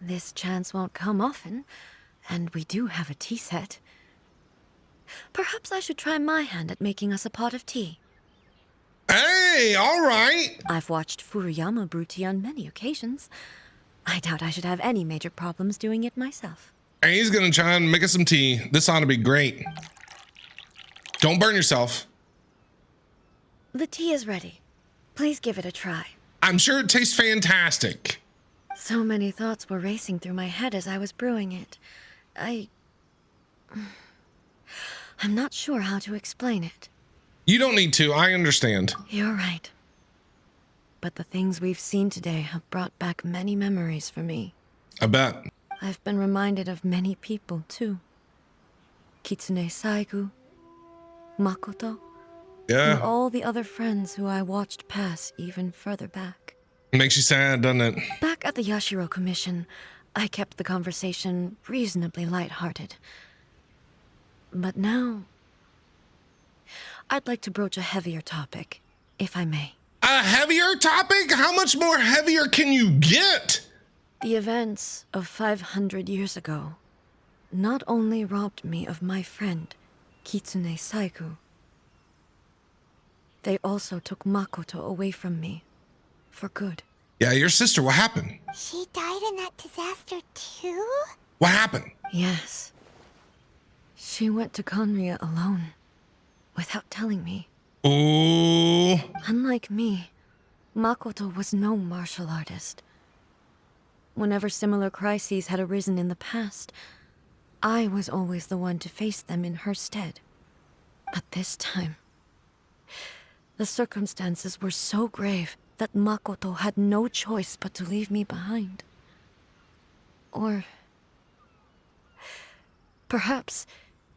[SPEAKER 4] this chance won't come often, and we do have a tea set. Perhaps I should try my hand at making us a pot of tea.
[SPEAKER 1] Hey, all right.
[SPEAKER 4] I've watched Furuyama brew tea on many occasions. I doubt I should have any major problems doing it myself.
[SPEAKER 1] Hey, he's gonna try and make us some tea. This ought to be great. Don't burn yourself.
[SPEAKER 4] The tea is ready. Please give it a try.
[SPEAKER 1] I'm sure it tastes fantastic.
[SPEAKER 4] So many thoughts were racing through my head as I was brewing it. I'm not sure how to explain it.
[SPEAKER 1] You don't need to. I understand.
[SPEAKER 4] You're right. But the things we've seen today have brought back many memories for me.
[SPEAKER 1] I bet.
[SPEAKER 4] I've been reminded of many people, too. Kitsune Saigu, Makoto, and
[SPEAKER 1] Yeah.
[SPEAKER 4] all the other friends who I watched pass even further back.
[SPEAKER 1] Makes you sad, doesn't it?
[SPEAKER 4] Back at the Yashiro Commission, I kept the conversation reasonably lighthearted. But now, I'd like to broach a heavier topic, if I may.
[SPEAKER 1] A heavier topic? How much more heavier can you get?
[SPEAKER 4] The events of 500 years ago not only robbed me of my friend, Kitsune Saigu, they also took Makoto away from me, for good.
[SPEAKER 1] Yeah, your sister, what happened?
[SPEAKER 3] She died in that disaster too?
[SPEAKER 1] What happened?
[SPEAKER 4] Yes. She went to Conria alone, without telling me.
[SPEAKER 1] Ooh.
[SPEAKER 4] Unlike me, Makoto was no martial artist. Whenever similar crises had arisen in the past, I was always the one to face them in her stead. But this time, the circumstances were so grave that Makoto had no choice but to leave me behind. Or perhaps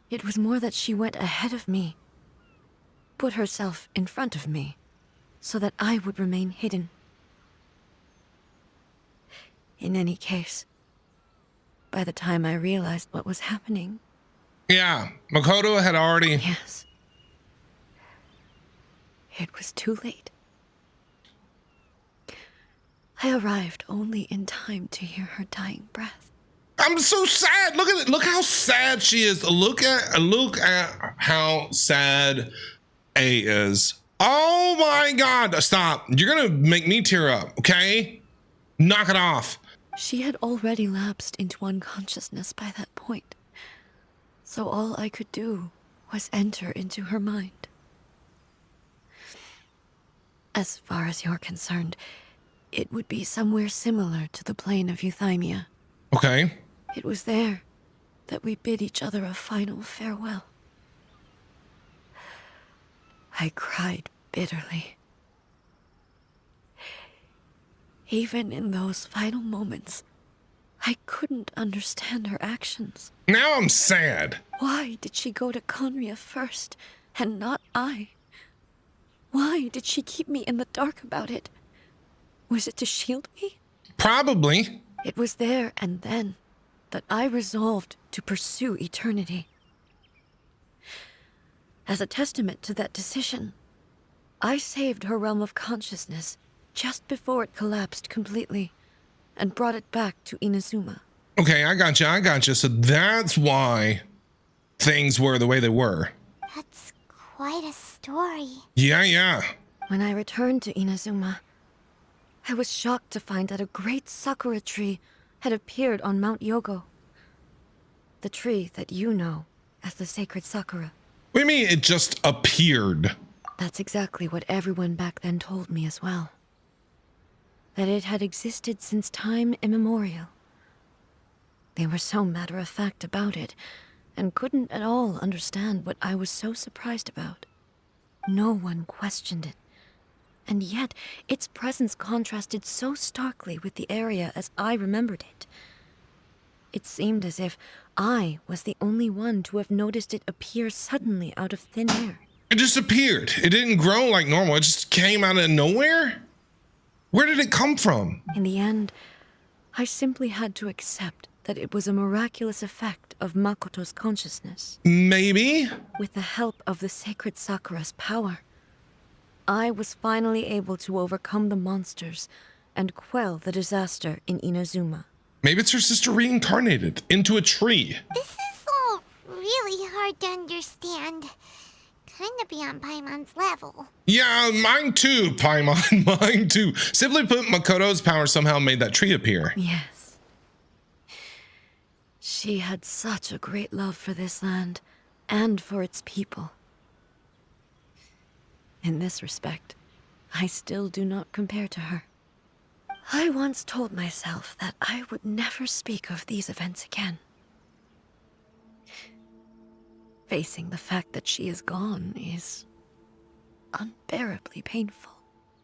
[SPEAKER 4] it was more that she went ahead of me, put herself in front of me, so that I would remain hidden. In any case, by the time I realized what was happening...
[SPEAKER 1] Yeah, Makoto had already...
[SPEAKER 4] Yes. It was too late. I arrived only in time to hear her dying breath.
[SPEAKER 1] I'm so sad. Look at it. Look how sad she is. Look at how sad A is. Oh my God. Stop. You're going to make me tear up, okay? Knock it off.
[SPEAKER 4] She had already lapsed into unconsciousness by that point, so all I could do was enter into her mind. As far as you're concerned, it would be somewhere similar to the plane of Euthymia.
[SPEAKER 1] Okay.
[SPEAKER 4] It was there that we bid each other a final farewell. I cried bitterly. Even in those final moments, I couldn't understand her actions.
[SPEAKER 1] Now I'm sad.
[SPEAKER 4] Why did she go to Conria first, and not I? Why did she keep me in the dark about it? Was it to shield me?
[SPEAKER 1] Probably.
[SPEAKER 4] It was there and then that I resolved to pursue eternity. As a testament to that decision, I saved her realm of consciousness just before it collapsed completely, and brought it back to Inazuma.
[SPEAKER 1] Okay, I got you. So that's why things were the way they were.
[SPEAKER 3] That's quite a story.
[SPEAKER 1] Yeah.
[SPEAKER 4] When I returned to Inazuma, I was shocked to find that a great Sakura tree had appeared on Mount Yogo. The tree that you know as the sacred Sakura.
[SPEAKER 1] What do you mean it just appeared?
[SPEAKER 4] That's exactly what everyone back then told me as well. That it had existed since time immemorial. They were so matter-of-fact about it, and couldn't at all understand what I was so surprised about. No one questioned it, and yet its presence contrasted so starkly with the area as I remembered it. It seemed as if I was the only one to have noticed it appear suddenly out of thin air.
[SPEAKER 1] It just appeared. It didn't grow like normal. It just came out of nowhere. Where did it come from?
[SPEAKER 4] In the end, I simply had to accept that it was a miraculous effect of Makoto's consciousness.
[SPEAKER 1] Maybe?
[SPEAKER 4] With the help of the sacred Sakura's power, I was finally able to overcome the monsters and quell the disaster in Inazuma.
[SPEAKER 1] Maybe it's her sister reincarnated into a tree.
[SPEAKER 3] This is all really hard to understand. Kinda beyond Paimon's level.
[SPEAKER 1] Yeah, mine too, Paimon. Mine too. Simply put, Makoto's power somehow made that tree appear.
[SPEAKER 4] Yes. She had such a great love for this land and for its people. In this respect, I still do not compare to her. I once told myself that I would never speak of these events again. Facing the fact that she is gone is unbearably painful.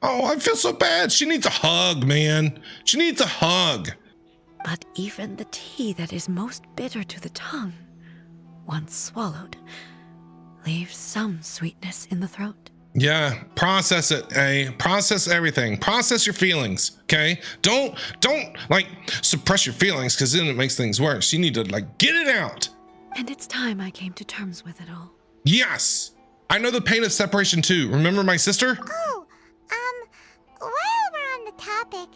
[SPEAKER 1] Oh, I feel so bad. She needs a hug, man. She needs a hug.
[SPEAKER 4] But even the tea that is most bitter to the tongue, once swallowed, leaves some sweetness in the throat.
[SPEAKER 1] Yeah, process it, eh? Process everything. Process your feelings, okay? Don't like suppress your feelings because then it makes things worse. You need to like get it out.
[SPEAKER 4] And it's time I came to terms with it all.
[SPEAKER 1] Yes. I know the pain of separation too. Remember my sister?
[SPEAKER 3] Oh, while we're on the topic,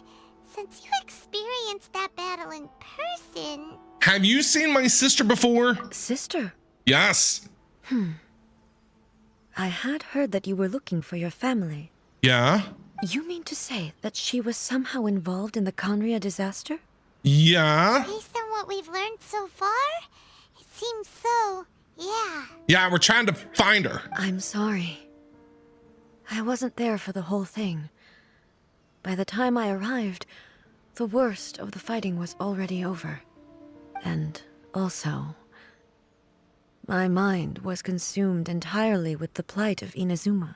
[SPEAKER 3] since you experienced that battle in person...
[SPEAKER 1] Have you seen my sister before?
[SPEAKER 4] Sister?
[SPEAKER 1] Yes.
[SPEAKER 4] I had heard that you were looking for your family.
[SPEAKER 1] Yeah?
[SPEAKER 4] You mean to say that she was somehow involved in the Conria disaster?
[SPEAKER 1] Yeah?
[SPEAKER 3] Based on what we've learned so far, it seems so, yeah.
[SPEAKER 1] Yeah, we're trying to find her.
[SPEAKER 4] I'm sorry. I wasn't there for the whole thing. By the time I arrived, the worst of the fighting was already over. And also, my mind was consumed entirely with the plight of Inazuma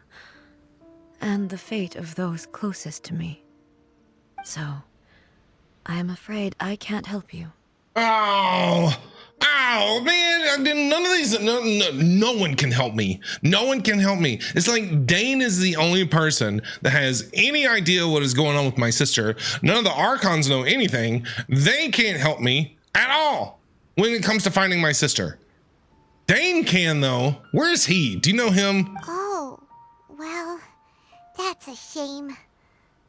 [SPEAKER 4] and the fate of those closest to me. So, I am afraid I can't help you.
[SPEAKER 1] Oh, man, none of these, no one can help me. No one can help me. It's like Dane is the only person that has any idea what is going on with my sister. None of the Archons know anything. They can't help me at all when it comes to finding my sister. Dane can, though. Where's he? Do you know him?
[SPEAKER 3] Oh, well, that's a shame.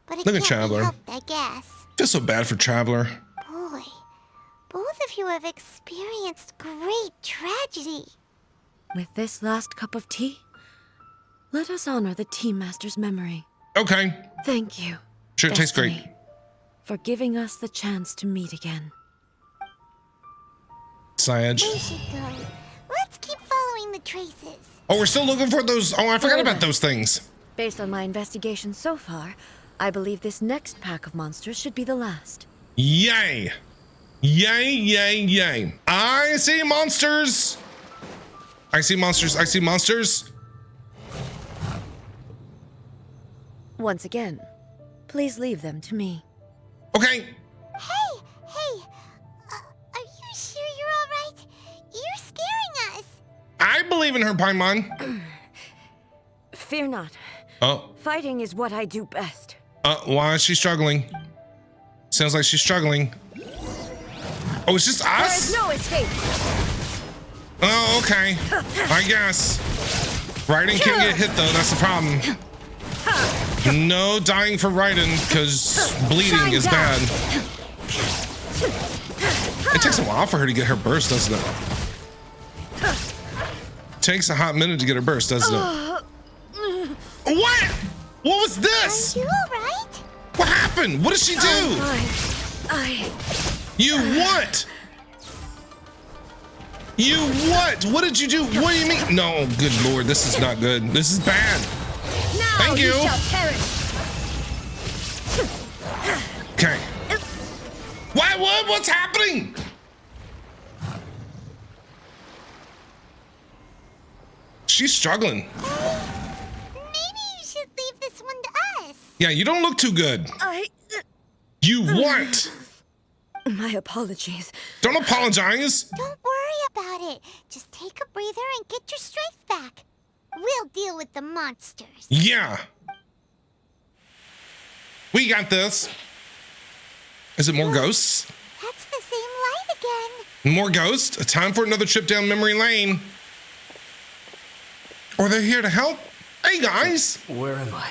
[SPEAKER 3] But it
[SPEAKER 1] Look at
[SPEAKER 3] can't be
[SPEAKER 1] Traveler.
[SPEAKER 3] helped, I guess.
[SPEAKER 1] Feel so bad for Traveler.
[SPEAKER 3] Boy, both of you have experienced great tragedy.
[SPEAKER 4] With this last cup of tea, let us honor the Tea Master's memory.
[SPEAKER 1] Okay.
[SPEAKER 4] Thank you.
[SPEAKER 1] Sure, it tastes great.
[SPEAKER 4] Destiny, for giving us the chance to meet again.
[SPEAKER 1] Sage.
[SPEAKER 3] We should go. Let's keep following the traces.
[SPEAKER 1] Oh, we're still looking for those. Oh, I forgot about those things.
[SPEAKER 4] Based on my investigation so far, I believe this next pack of monsters should be the last.
[SPEAKER 1] Yay. Yay, yay, yay. I see monsters. I see monsters. I see monsters.
[SPEAKER 4] Once again, please leave them to me.
[SPEAKER 1] Okay.
[SPEAKER 3] Hey, are you sure you're all right? You're scaring us.
[SPEAKER 1] I believe in her, Paimon.
[SPEAKER 4] Fear not.
[SPEAKER 1] Oh,
[SPEAKER 4] Fighting is what I do best.
[SPEAKER 1] why is she struggling? Sounds like she's struggling. Oh, it's just
[SPEAKER 4] There
[SPEAKER 1] us?
[SPEAKER 4] is no escape.
[SPEAKER 1] Oh, okay. I guess. Raiden can't get hit, though. That's the problem. No dying for Raiden, because bleeding is bad. It takes a while for her to get her burst, doesn't it? Takes a hot minute to get her burst, doesn't it? What? What was this?
[SPEAKER 3] Are you all right?
[SPEAKER 1] What happened? What did she do? You what? You what? What did you do? What do you mean? No, good lord, this is not good. This is bad.
[SPEAKER 4] Now
[SPEAKER 1] Thank you.
[SPEAKER 4] shall perish.
[SPEAKER 1] Okay. What's happening? She's struggling.
[SPEAKER 3] Maybe you should leave this one to us.
[SPEAKER 1] Yeah, you don't look too good. You what?
[SPEAKER 4] My apologies.
[SPEAKER 1] Don't apologize.
[SPEAKER 3] Don't worry about it. Just take a breather and get your strength back. We'll deal with the monsters.
[SPEAKER 1] Yeah. We got this. Is it more ghosts?
[SPEAKER 3] That's the same light again.
[SPEAKER 1] More ghosts? Time for another trip down memory lane. Or they're here to help? Hey, guys.
[SPEAKER 8] Where am I?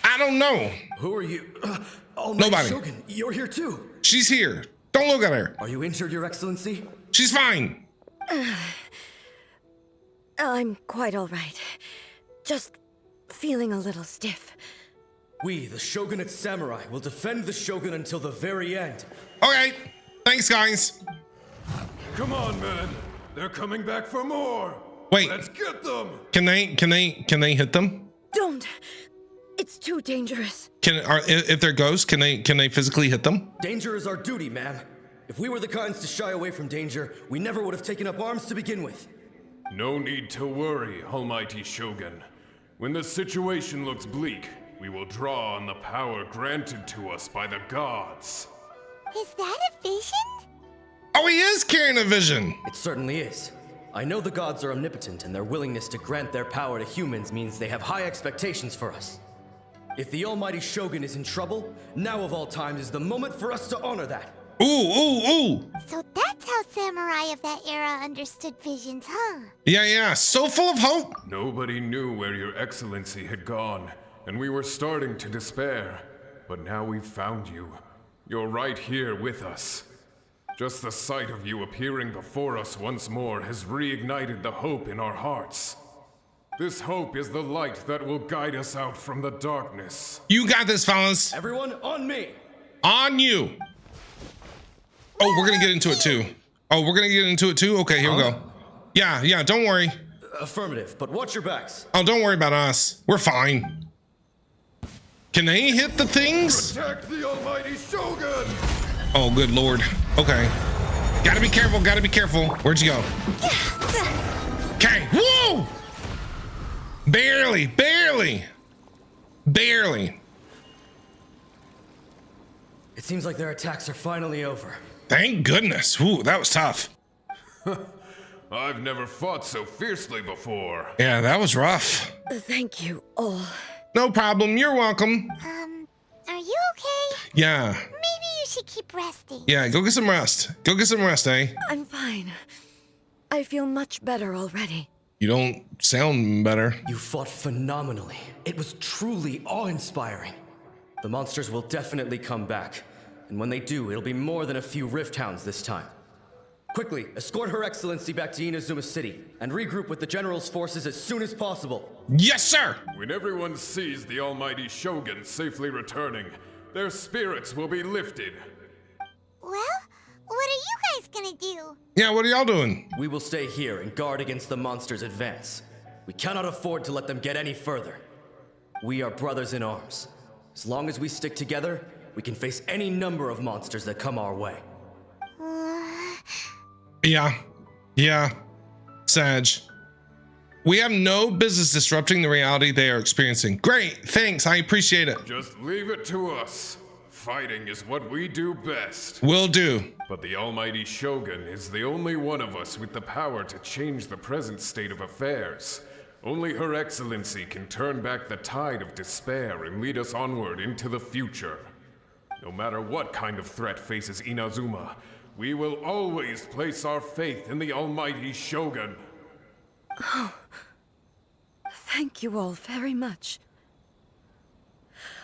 [SPEAKER 1] I don't know.
[SPEAKER 8] Who are you? Oh,
[SPEAKER 1] Nobody.
[SPEAKER 8] Shogun, you're here too.
[SPEAKER 1] She's here. Don't look at her.
[SPEAKER 8] Are you injured, Your Excellency?
[SPEAKER 1] She's fine.
[SPEAKER 4] I'm quite all right. Just feeling a little stiff.
[SPEAKER 8] We, the Shogunate Samurai, will defend the Shogun until the very end.
[SPEAKER 1] Okay. Thanks, guys.
[SPEAKER 9] Come on, man. They're coming back for more.
[SPEAKER 1] Wait.
[SPEAKER 9] Let's get them.
[SPEAKER 1] Can they hit them?
[SPEAKER 4] Don't! It's too dangerous.
[SPEAKER 1] If they're ghosts, can they physically hit them?
[SPEAKER 8] Danger is our duty, ma'am. If we were the kinds to shy away from danger, we never would have taken up arms to begin with.
[SPEAKER 9] No need to worry, Almighty Shogun. When the situation looks bleak, we will draw on the power granted to us by the gods.
[SPEAKER 3] Is that a vision?
[SPEAKER 1] Oh, he is carrying a vision.
[SPEAKER 8] It certainly is. I know the gods are omnipotent, and their willingness to grant their power to humans means they have high expectations for us. If the Almighty Shogun is in trouble, now of all times is the moment for us to honor that.
[SPEAKER 1] Ooh.
[SPEAKER 3] So that's how samurai of that era understood visions, huh?
[SPEAKER 1] Yeah. So full of hope.
[SPEAKER 9] Nobody knew where Your Excellency had gone, and we were starting to despair. But now we've found you. You're right here with us. Just the sight of you appearing before us once more has reignited the hope in our hearts. This hope is the light that will guide us out from the darkness.
[SPEAKER 1] You got this, fellas.
[SPEAKER 8] Everyone, on me!
[SPEAKER 1] On you. Oh, we're gonna get into it too. Okay, here we go. Yeah, don't worry.
[SPEAKER 8] Affirmative, but watch your backs.
[SPEAKER 1] Oh, don't worry about us. We're fine. Can they hit the things?
[SPEAKER 9] Protect the Almighty Shogun!
[SPEAKER 1] Oh, good lord. Okay. Gotta be careful. Where'd you go? Okay. Whoa! Barely.
[SPEAKER 8] It seems like their attacks are finally over.
[SPEAKER 1] Thank goodness. Ooh, that was tough.
[SPEAKER 9] I've never fought so fiercely before.
[SPEAKER 1] Yeah, that was rough.
[SPEAKER 4] Thank you all.
[SPEAKER 1] No problem. You're welcome.
[SPEAKER 3] Are you okay?
[SPEAKER 1] Yeah.
[SPEAKER 3] Maybe you should keep resting.
[SPEAKER 1] Yeah, go get some rest. Eh?
[SPEAKER 4] I'm fine. I feel much better already.
[SPEAKER 1] You don't sound better.
[SPEAKER 8] You fought phenomenally. It was truly awe-inspiring. The monsters will definitely come back. And when they do, it'll be more than a few Rift Hounds this time. Quickly, escort Her Excellency back to Inazuma City, and regroup with the General's forces as soon as possible.
[SPEAKER 1] Yes, sir!
[SPEAKER 9] When everyone sees the Almighty Shogun safely returning, their spirits will be lifted.
[SPEAKER 3] Well, what are you guys gonna do?
[SPEAKER 1] Yeah, what are y'all doing?
[SPEAKER 8] We will stay here and guard against the monsters' advance. We cannot afford to let them get any further. We are brothers in arms. As long as we stick together, we can face any number of monsters that come our way.
[SPEAKER 1] Yeah. Sag. We have no business disrupting the reality they are experiencing. Great, thanks, I appreciate it.
[SPEAKER 9] Just leave it to us. Fighting is what we do best.
[SPEAKER 1] Will do.
[SPEAKER 9] But the Almighty Shogun is the only one of us with the power to change the present state of affairs. Only Her Excellency can turn back the tide of despair and lead us onward into the future. No matter what kind of threat faces Inazuma, we will always place our faith in the Almighty Shogun.
[SPEAKER 4] Oh, thank you all very much.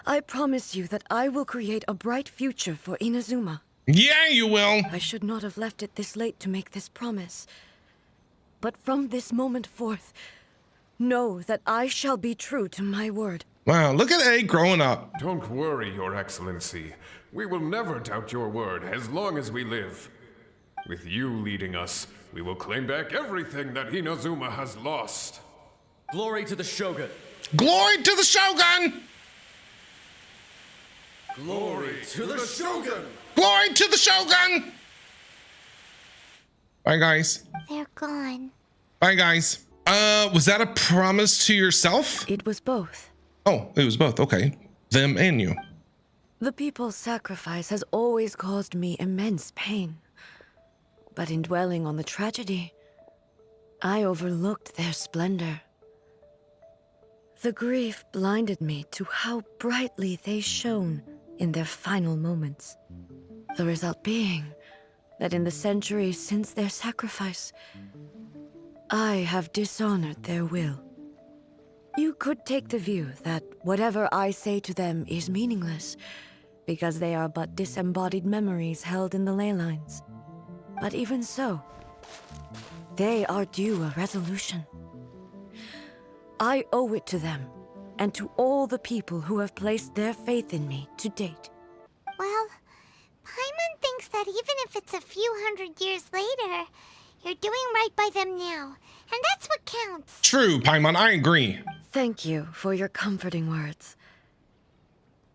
[SPEAKER 4] I promise you that I will create a bright future for Inazuma.
[SPEAKER 1] Yeah, you will.
[SPEAKER 4] I should not have left it this late to make this promise. But from this moment forth, know that I shall be true to my word.
[SPEAKER 1] Wow, look at A growing up.
[SPEAKER 9] Don't worry, Your Excellency. We will never doubt your word as long as we live. With you leading us, we will claim back everything that Inazuma has lost.
[SPEAKER 8] Glory to the Shogun!
[SPEAKER 1] Glory to the Shogun!
[SPEAKER 8] Glory to the Shogun!
[SPEAKER 1] Glory to the Shogun! Bye, guys.
[SPEAKER 3] They're gone.
[SPEAKER 1] Bye, guys. Was that a promise to yourself?
[SPEAKER 4] It was both.
[SPEAKER 1] Oh, it was both. Okay. Them and you.
[SPEAKER 4] The people's sacrifice has always caused me immense pain. But in dwelling on the tragedy, I overlooked their splendor. The grief blinded me to how brightly they shone in their final moments. The result being that in the centuries since their sacrifice, I have dishonored their will. You could take the view that whatever I say to them is meaningless, because they are but disembodied memories held in the ley lines. But even so, they are due a resolution. I owe it to them, and to all the people who have placed their faith in me to date.
[SPEAKER 3] Well, Paimon thinks that even if it's a few hundred years later, you're doing right by them now, and that's what counts.
[SPEAKER 1] True, Paimon, I agree.
[SPEAKER 4] Thank you for your comforting words.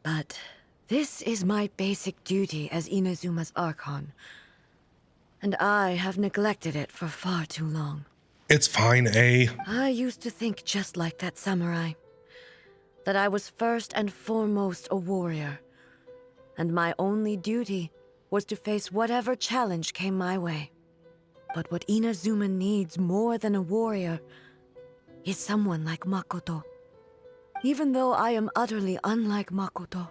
[SPEAKER 4] But this is my basic duty as Inazuma's Archon, and I have neglected it for far too long.
[SPEAKER 1] It's fine, A.
[SPEAKER 4] I used to think just like that samurai, that I was first and foremost a warrior, and my only duty was to face whatever challenge came my way. But what Inazuma needs more than a warrior is someone like Makoto. Even though I am utterly unlike Makoto,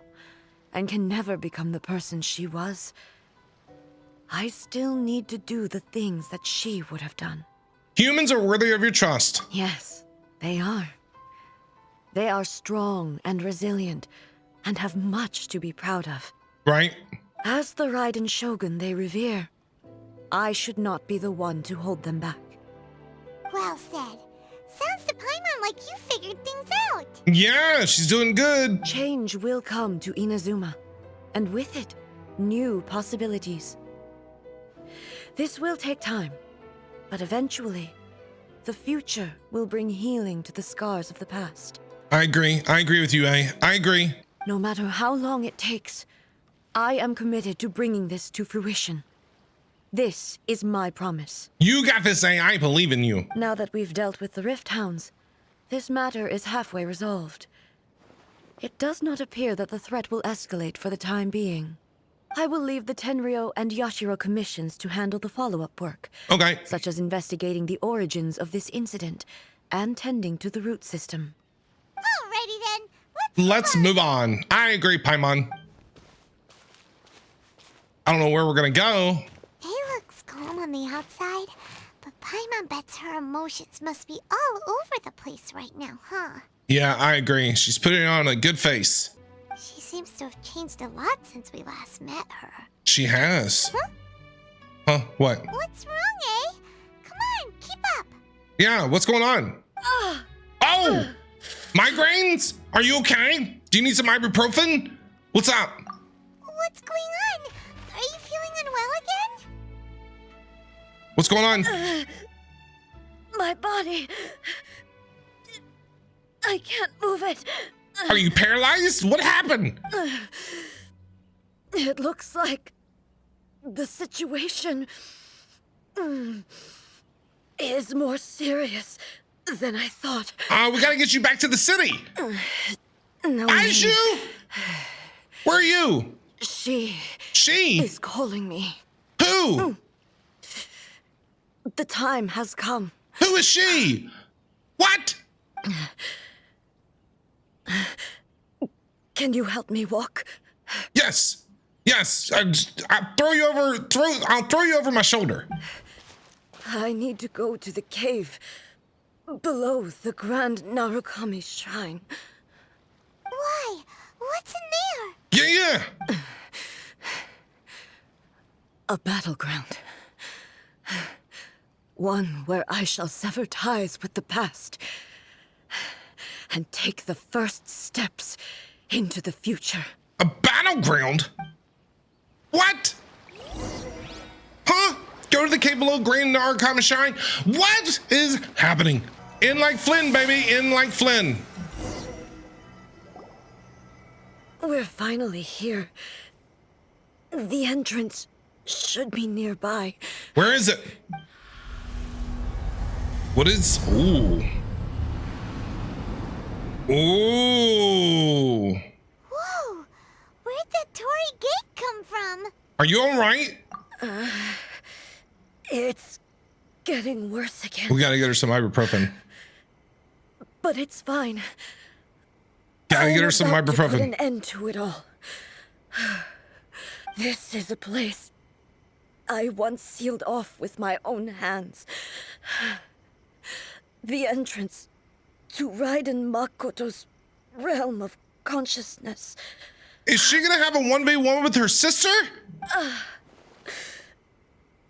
[SPEAKER 4] and can never become the person she was, I still need to do the things that she would have done.
[SPEAKER 1] Humans are worthy of your trust.
[SPEAKER 4] Yes, they are. They are strong and resilient, and have much to be proud of.
[SPEAKER 1] Right?
[SPEAKER 4] As the Raiden Shogun they revere, I should not be the one to hold them back.
[SPEAKER 3] Well said. Sounds to Paimon like you figured things out.
[SPEAKER 1] Yeah, she's doing good.
[SPEAKER 4] Change will come to Inazuma, and with it, new possibilities. This will take time, but eventually, the future will bring healing to the scars of the past.
[SPEAKER 1] I agree. I agree with you, A. I agree.
[SPEAKER 4] No matter how long it takes, I am committed to bringing this to fruition. This is my promise.
[SPEAKER 1] You got this, A. I believe in you.
[SPEAKER 4] Now that we've dealt with the Rift Hounds, this matter is halfway resolved. It does not appear that the threat will escalate for the time being. I will leave the Tenryo and Yashiro commissions to handle the follow-up work.
[SPEAKER 1] Okay.
[SPEAKER 4] Such as investigating the origins of this incident and tending to the root system.
[SPEAKER 3] Alrighty then,
[SPEAKER 1] Let's move on. I agree, Paimon. I don't know where we're gonna go.
[SPEAKER 3] It looks calm on the outside, but Paimon bets her emotions must be all over the place right now, huh?
[SPEAKER 1] Yeah, I agree. She's putting on a good face.
[SPEAKER 3] She seems to have changed a lot since we last met her.
[SPEAKER 1] She has.
[SPEAKER 3] Huh?
[SPEAKER 1] Huh? What?
[SPEAKER 3] What's wrong, eh? Come on, keep up.
[SPEAKER 1] Yeah, what's going on? Oh! Migraines? Are you okay? Do you need some ibuprofen? What's up?
[SPEAKER 3] What's going on? Are you feeling unwell again?
[SPEAKER 1] What's going on?
[SPEAKER 4] My body... I can't move it.
[SPEAKER 1] Are you paralyzed? What happened?
[SPEAKER 4] It looks like the situation is more serious than I thought.
[SPEAKER 1] We gotta get you back to the city.
[SPEAKER 4] No
[SPEAKER 1] Aishu?
[SPEAKER 4] need.
[SPEAKER 1] Where are you?
[SPEAKER 4] She
[SPEAKER 1] She?
[SPEAKER 4] is calling me.
[SPEAKER 1] Who?
[SPEAKER 4] The time has come.
[SPEAKER 1] Who is she? What?
[SPEAKER 4] Can you help me walk?
[SPEAKER 1] Yes. Yes. I'll throw you over my shoulder.
[SPEAKER 4] I need to go to the cave below the Grand Narukami Shrine.
[SPEAKER 3] Why? What's in there?
[SPEAKER 1] Yeah.
[SPEAKER 4] A battleground. One where I shall sever ties with the past and take the first steps into the future.
[SPEAKER 1] A battleground? What? Huh? Go to the cave below Grand Narukami Shrine? What is happening? In like Flynn, baby. In like Flynn.
[SPEAKER 4] We're finally here. The entrance should be nearby.
[SPEAKER 1] Where is it? What is... Ooh. Ooh.
[SPEAKER 3] Whoa! Where'd the Torii Gate come from?
[SPEAKER 1] Are you all right?
[SPEAKER 4] It's getting worse again.
[SPEAKER 1] We gotta get her some ibuprofen.
[SPEAKER 4] But it's fine.
[SPEAKER 1] Gotta get her some
[SPEAKER 4] I'm about to put
[SPEAKER 1] ibuprofen.
[SPEAKER 4] an end to it all. This is a place I once sealed off with my own hands. The entrance to Raiden Makoto's realm of consciousness.
[SPEAKER 1] Is she gonna have a 1v1 with her sister?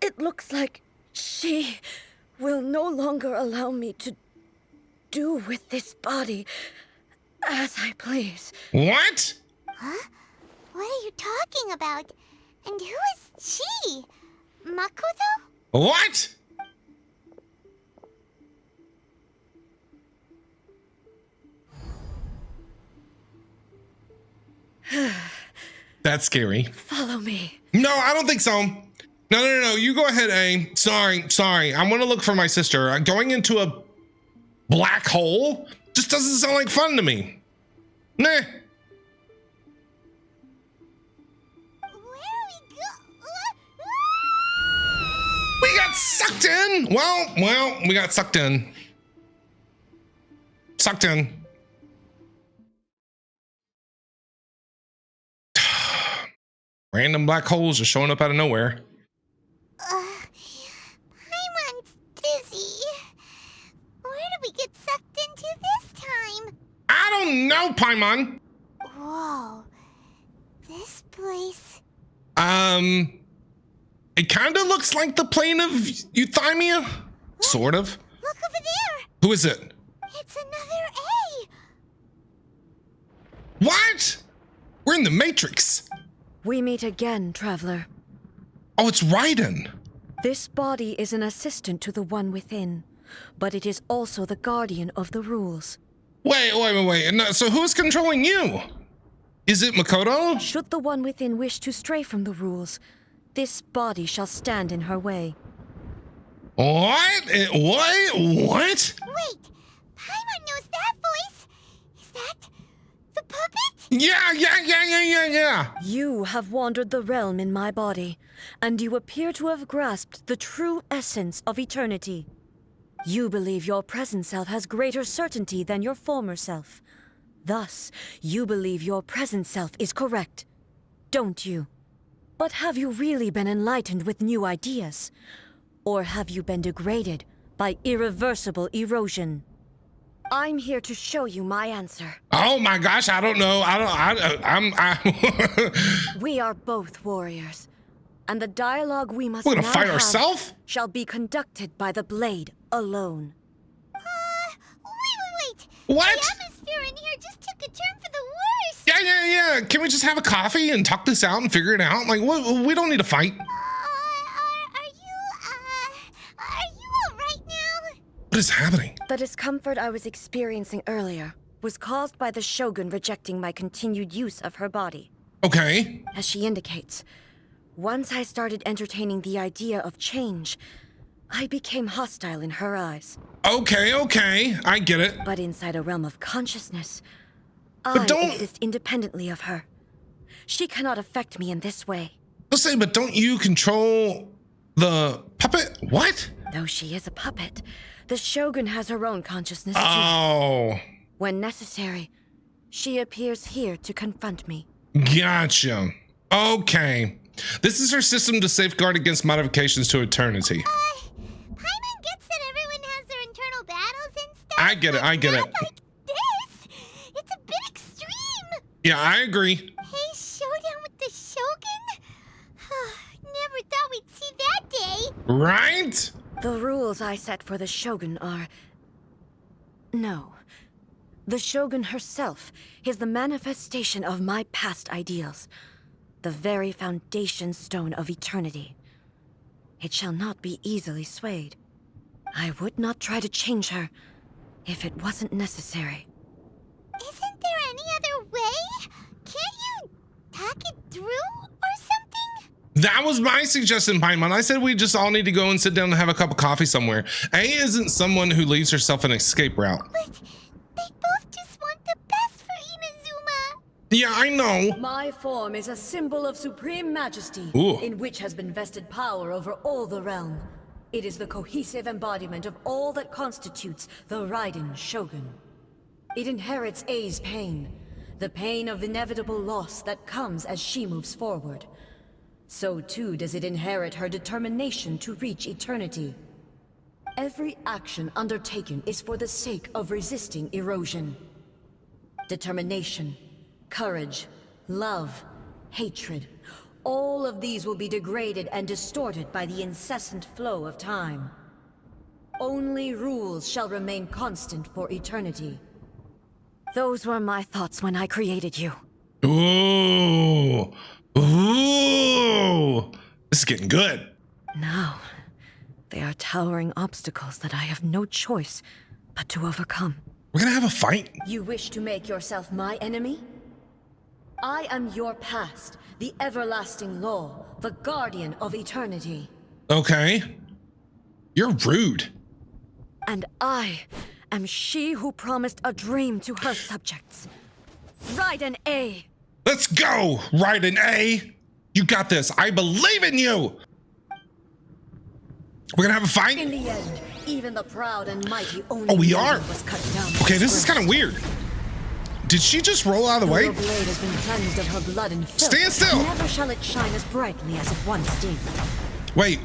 [SPEAKER 4] It looks like she will no longer allow me to do with this body as I please.
[SPEAKER 1] What?
[SPEAKER 3] Huh? What are you talking about? And who is she? Makoto?
[SPEAKER 1] What? That's scary.
[SPEAKER 4] Follow me.
[SPEAKER 1] No, I don't think so. No. You go ahead, A. Sorry. I want to look for my sister. Going into a black hole just doesn't sound like fun to me. Nah.
[SPEAKER 3] Where are we
[SPEAKER 1] We got sucked in. Well, we got sucked in. Sucked in. Random black holes just showing up out of nowhere.
[SPEAKER 3] Paimon's dizzy. Where did we get sucked into this time?
[SPEAKER 1] I don't know, Paimon.
[SPEAKER 3] Whoa. This place.
[SPEAKER 1] It kind of looks like the plane of Euthymia. Sort of.
[SPEAKER 3] Look over there.
[SPEAKER 1] Who is it?
[SPEAKER 3] It's another A.
[SPEAKER 1] What? We're in the Matrix.
[SPEAKER 4] We meet again, traveler.
[SPEAKER 1] Oh, it's Raiden.
[SPEAKER 4] This body is an assistant to the one within, but it is also the guardian of the rules.
[SPEAKER 1] Wait. No, so who's controlling you? Is it Makoto?
[SPEAKER 4] Should the one within wish to stray from the rules, this body shall stand in her way.
[SPEAKER 1] What? What?
[SPEAKER 3] Wait. Paimon knows that voice. Is that the puppet?
[SPEAKER 1] Yeah.
[SPEAKER 4] You have wandered the realm in my body, and you appear to have grasped the true essence of eternity. You believe your present self has greater certainty than your former self. Thus, you believe your present self is correct, don't you? But have you really been enlightened with new ideas? Or have you been degraded by irreversible erosion? I'm here to show you my answer.
[SPEAKER 1] Oh my gosh, I don't know.
[SPEAKER 4] We are both warriors, and the dialogue we must
[SPEAKER 1] We're
[SPEAKER 4] now
[SPEAKER 1] gonna fight
[SPEAKER 4] have
[SPEAKER 1] ourselves?
[SPEAKER 4] shall be conducted by the blade alone.
[SPEAKER 3] Wait.
[SPEAKER 1] What?
[SPEAKER 3] The atmosphere in here just took a turn for the worse.
[SPEAKER 1] Yeah. Can we just have a coffee and talk this out and figure it out? Like, we don't need to fight.
[SPEAKER 3] Are you all right now?
[SPEAKER 1] What is happening?
[SPEAKER 4] The discomfort I was experiencing earlier was caused by the Shogun rejecting my continued use of her body.
[SPEAKER 1] Okay.
[SPEAKER 4] As she indicates, once I started entertaining the idea of change, I became hostile in her eyes.
[SPEAKER 1] Okay. I get it.
[SPEAKER 4] But inside a realm of consciousness,
[SPEAKER 1] But
[SPEAKER 4] I
[SPEAKER 1] don't-
[SPEAKER 4] exist independently of her. She cannot affect me in this way.
[SPEAKER 1] I'll say, but don't you control the puppet? What?
[SPEAKER 4] Though she is a puppet, the Shogun has her own consciousness too.
[SPEAKER 1] Oh,
[SPEAKER 4] When necessary, she appears here to confront me.
[SPEAKER 1] gotcha. Okay. This is her system to safeguard against modifications to eternity.
[SPEAKER 3] Paimon gets that everyone has their internal battles and stuff.
[SPEAKER 1] I get it.
[SPEAKER 3] Not like this. It's a bit extreme.
[SPEAKER 1] Yeah, I agree.
[SPEAKER 3] Hey, showdown with the Shogun? Never thought we'd see that day.
[SPEAKER 1] Right?
[SPEAKER 4] The rules I set for the Shogun are... No. The Shogun herself is the manifestation of my past ideals. The very foundation stone of eternity. It shall not be easily swayed. I would not try to change her if it wasn't necessary.
[SPEAKER 3] Isn't there any other way? Can't you talk it through or something?
[SPEAKER 1] That was my suggestion, Paimon. I said we just all need to go and sit down and have a cup of coffee somewhere. A isn't someone who leaves herself an escape route.
[SPEAKER 3] But they both just want the best for Inazuma.
[SPEAKER 1] Yeah, I know.
[SPEAKER 4] My form is a symbol of supreme majesty,
[SPEAKER 1] Ooh.
[SPEAKER 4] in which has been vested power over all the realm. It is the cohesive embodiment of all that constitutes the Raiden Shogun. It inherits A's pain, the pain of inevitable loss that comes as she moves forward. So too does it inherit her determination to reach eternity. Every action undertaken is for the sake of resisting erosion. Determination, courage, love, hatred, all of these will be degraded and distorted by the incessant flow of time. Only rules shall remain constant for eternity. Those were my thoughts when I created you.
[SPEAKER 1] Ooh. Ooh. This is getting good.
[SPEAKER 4] Now, they are towering obstacles that I have no choice but to overcome.
[SPEAKER 1] We're gonna have a fight?
[SPEAKER 4] You wish to make yourself my enemy? I am your past, the everlasting law, the guardian of eternity.
[SPEAKER 1] Okay. You're rude.
[SPEAKER 4] And I am she who promised a dream to her subjects. Raiden A.
[SPEAKER 1] Let's go, Raiden A. You got this. I believe in you. We're gonna have a fight?
[SPEAKER 4] In the end, even the proud and mighty only
[SPEAKER 1] Oh, we are?
[SPEAKER 4] was cut down.
[SPEAKER 1] Okay, this is kind of weird. Did she just roll out of the way?
[SPEAKER 4] Your blade has been cleansed of her blood and filth.
[SPEAKER 1] Stand still.
[SPEAKER 4] Never shall it shine as brightly as it once did.
[SPEAKER 1] Wait.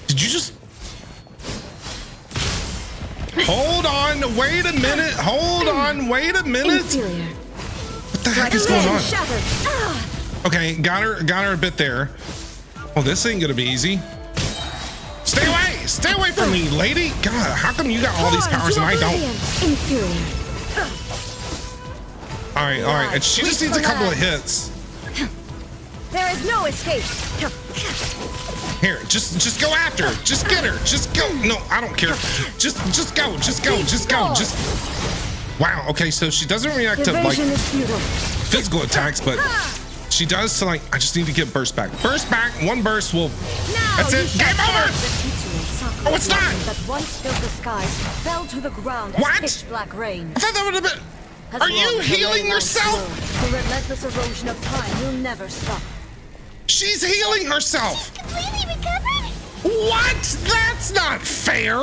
[SPEAKER 1] Did you just... Hold on, wait a minute. Hold on, wait a minute.
[SPEAKER 4] Inferior.
[SPEAKER 1] What the heck is going on?
[SPEAKER 4] Shattered. Ah!
[SPEAKER 1] Okay, got her a bit there. Oh, this ain't gonna be easy. Stay away from me, lady. God, how come you got all these powers and I don't?
[SPEAKER 4] Inferior.
[SPEAKER 1] All right, and she just needs a couple of hits.
[SPEAKER 4] There is no escape.
[SPEAKER 1] Here, just go after her. Just get her. Just go. No, I don't care. Just go. Wow. Okay, so she doesn't react to like physical attacks, but she does to like. I just need to get burst back. Burst back. One burst will. That's it. Game over. Oh, it's not.
[SPEAKER 4] That once filled the skies fell to the ground as pitch black rain.
[SPEAKER 1] I thought that would have been. Are you healing yourself?
[SPEAKER 4] The relentless erosion of time will never stop.
[SPEAKER 1] She's healing herself.
[SPEAKER 3] She's completely recovered?
[SPEAKER 1] What? That's not fair.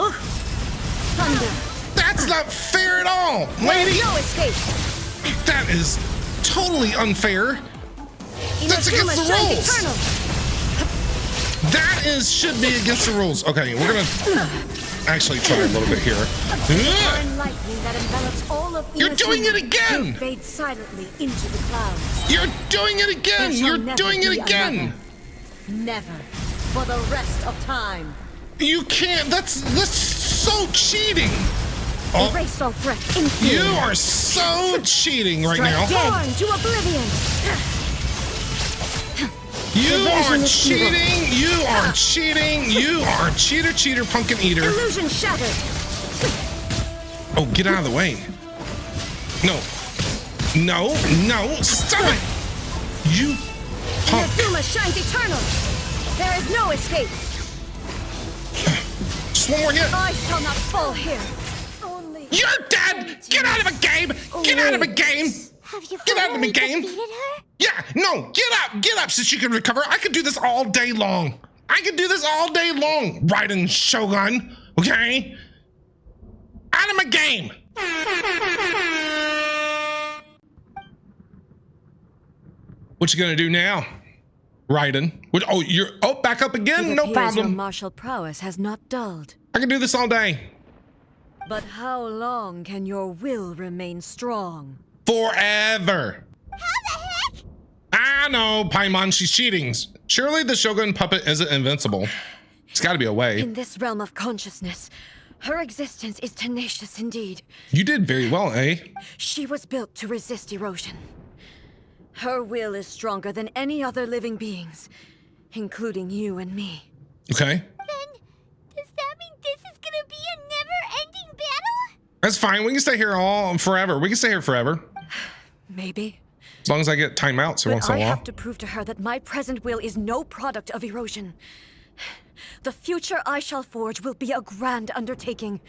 [SPEAKER 4] Thunder.
[SPEAKER 1] That's not fair at all, lady.
[SPEAKER 4] No escape.
[SPEAKER 1] That is totally unfair. That's against the rules.
[SPEAKER 4] Eternal.
[SPEAKER 1] That should be against the rules. Okay, we're gonna actually try a little bit here. You're doing it again.
[SPEAKER 4] Fade silently into the clouds.
[SPEAKER 1] You're doing it again. You're doing it again.
[SPEAKER 4] Never, for the rest of time.
[SPEAKER 1] You can't. That's so cheating. Oh,
[SPEAKER 4] Erase all threat.
[SPEAKER 1] you are so cheating right now.
[SPEAKER 4] Born to oblivion.
[SPEAKER 1] You are cheating. You are cheating. You are cheater, pumpkin eater.
[SPEAKER 4] Illusion shattered.
[SPEAKER 1] Oh, get out of the way. No. Stop it. You punk.
[SPEAKER 4] Inazuma shines eternal. There is no escape.
[SPEAKER 1] Just one more hit.
[SPEAKER 4] I shall not fall here.
[SPEAKER 1] You're dead. Get out of the game. Get out of the game.
[SPEAKER 3] Have you
[SPEAKER 1] Get out of the game.
[SPEAKER 3] defeated her?
[SPEAKER 1] Yeah, no, get up so she can recover. I could do this all day long. Raiden Shogun, okay? Out of my game. What you gonna do now, Raiden? You're back up again? No problem.
[SPEAKER 4] Your martial prowess has not dulled.
[SPEAKER 1] I can do this all day.
[SPEAKER 4] But how long can your will remain strong?
[SPEAKER 1] Forever.
[SPEAKER 3] How the heck?
[SPEAKER 1] I know, Paimon, she's cheating. Surely the Shogun puppet isn't invincible. There's gotta be a way.
[SPEAKER 4] In this realm of consciousness, her existence is tenacious indeed.
[SPEAKER 1] You did very well, eh?
[SPEAKER 4] She was built to resist erosion. Her will is stronger than any other living beings, including you and me.
[SPEAKER 1] Okay.
[SPEAKER 3] Then, does that mean this is gonna be a never-ending battle?
[SPEAKER 1] That's fine. We can stay here forever.
[SPEAKER 4] Maybe.
[SPEAKER 1] As long as I get timeouts once in a
[SPEAKER 4] I
[SPEAKER 1] while.
[SPEAKER 4] have to prove to her that my present will is no product of erosion. The future I shall forge will be a grand undertaking.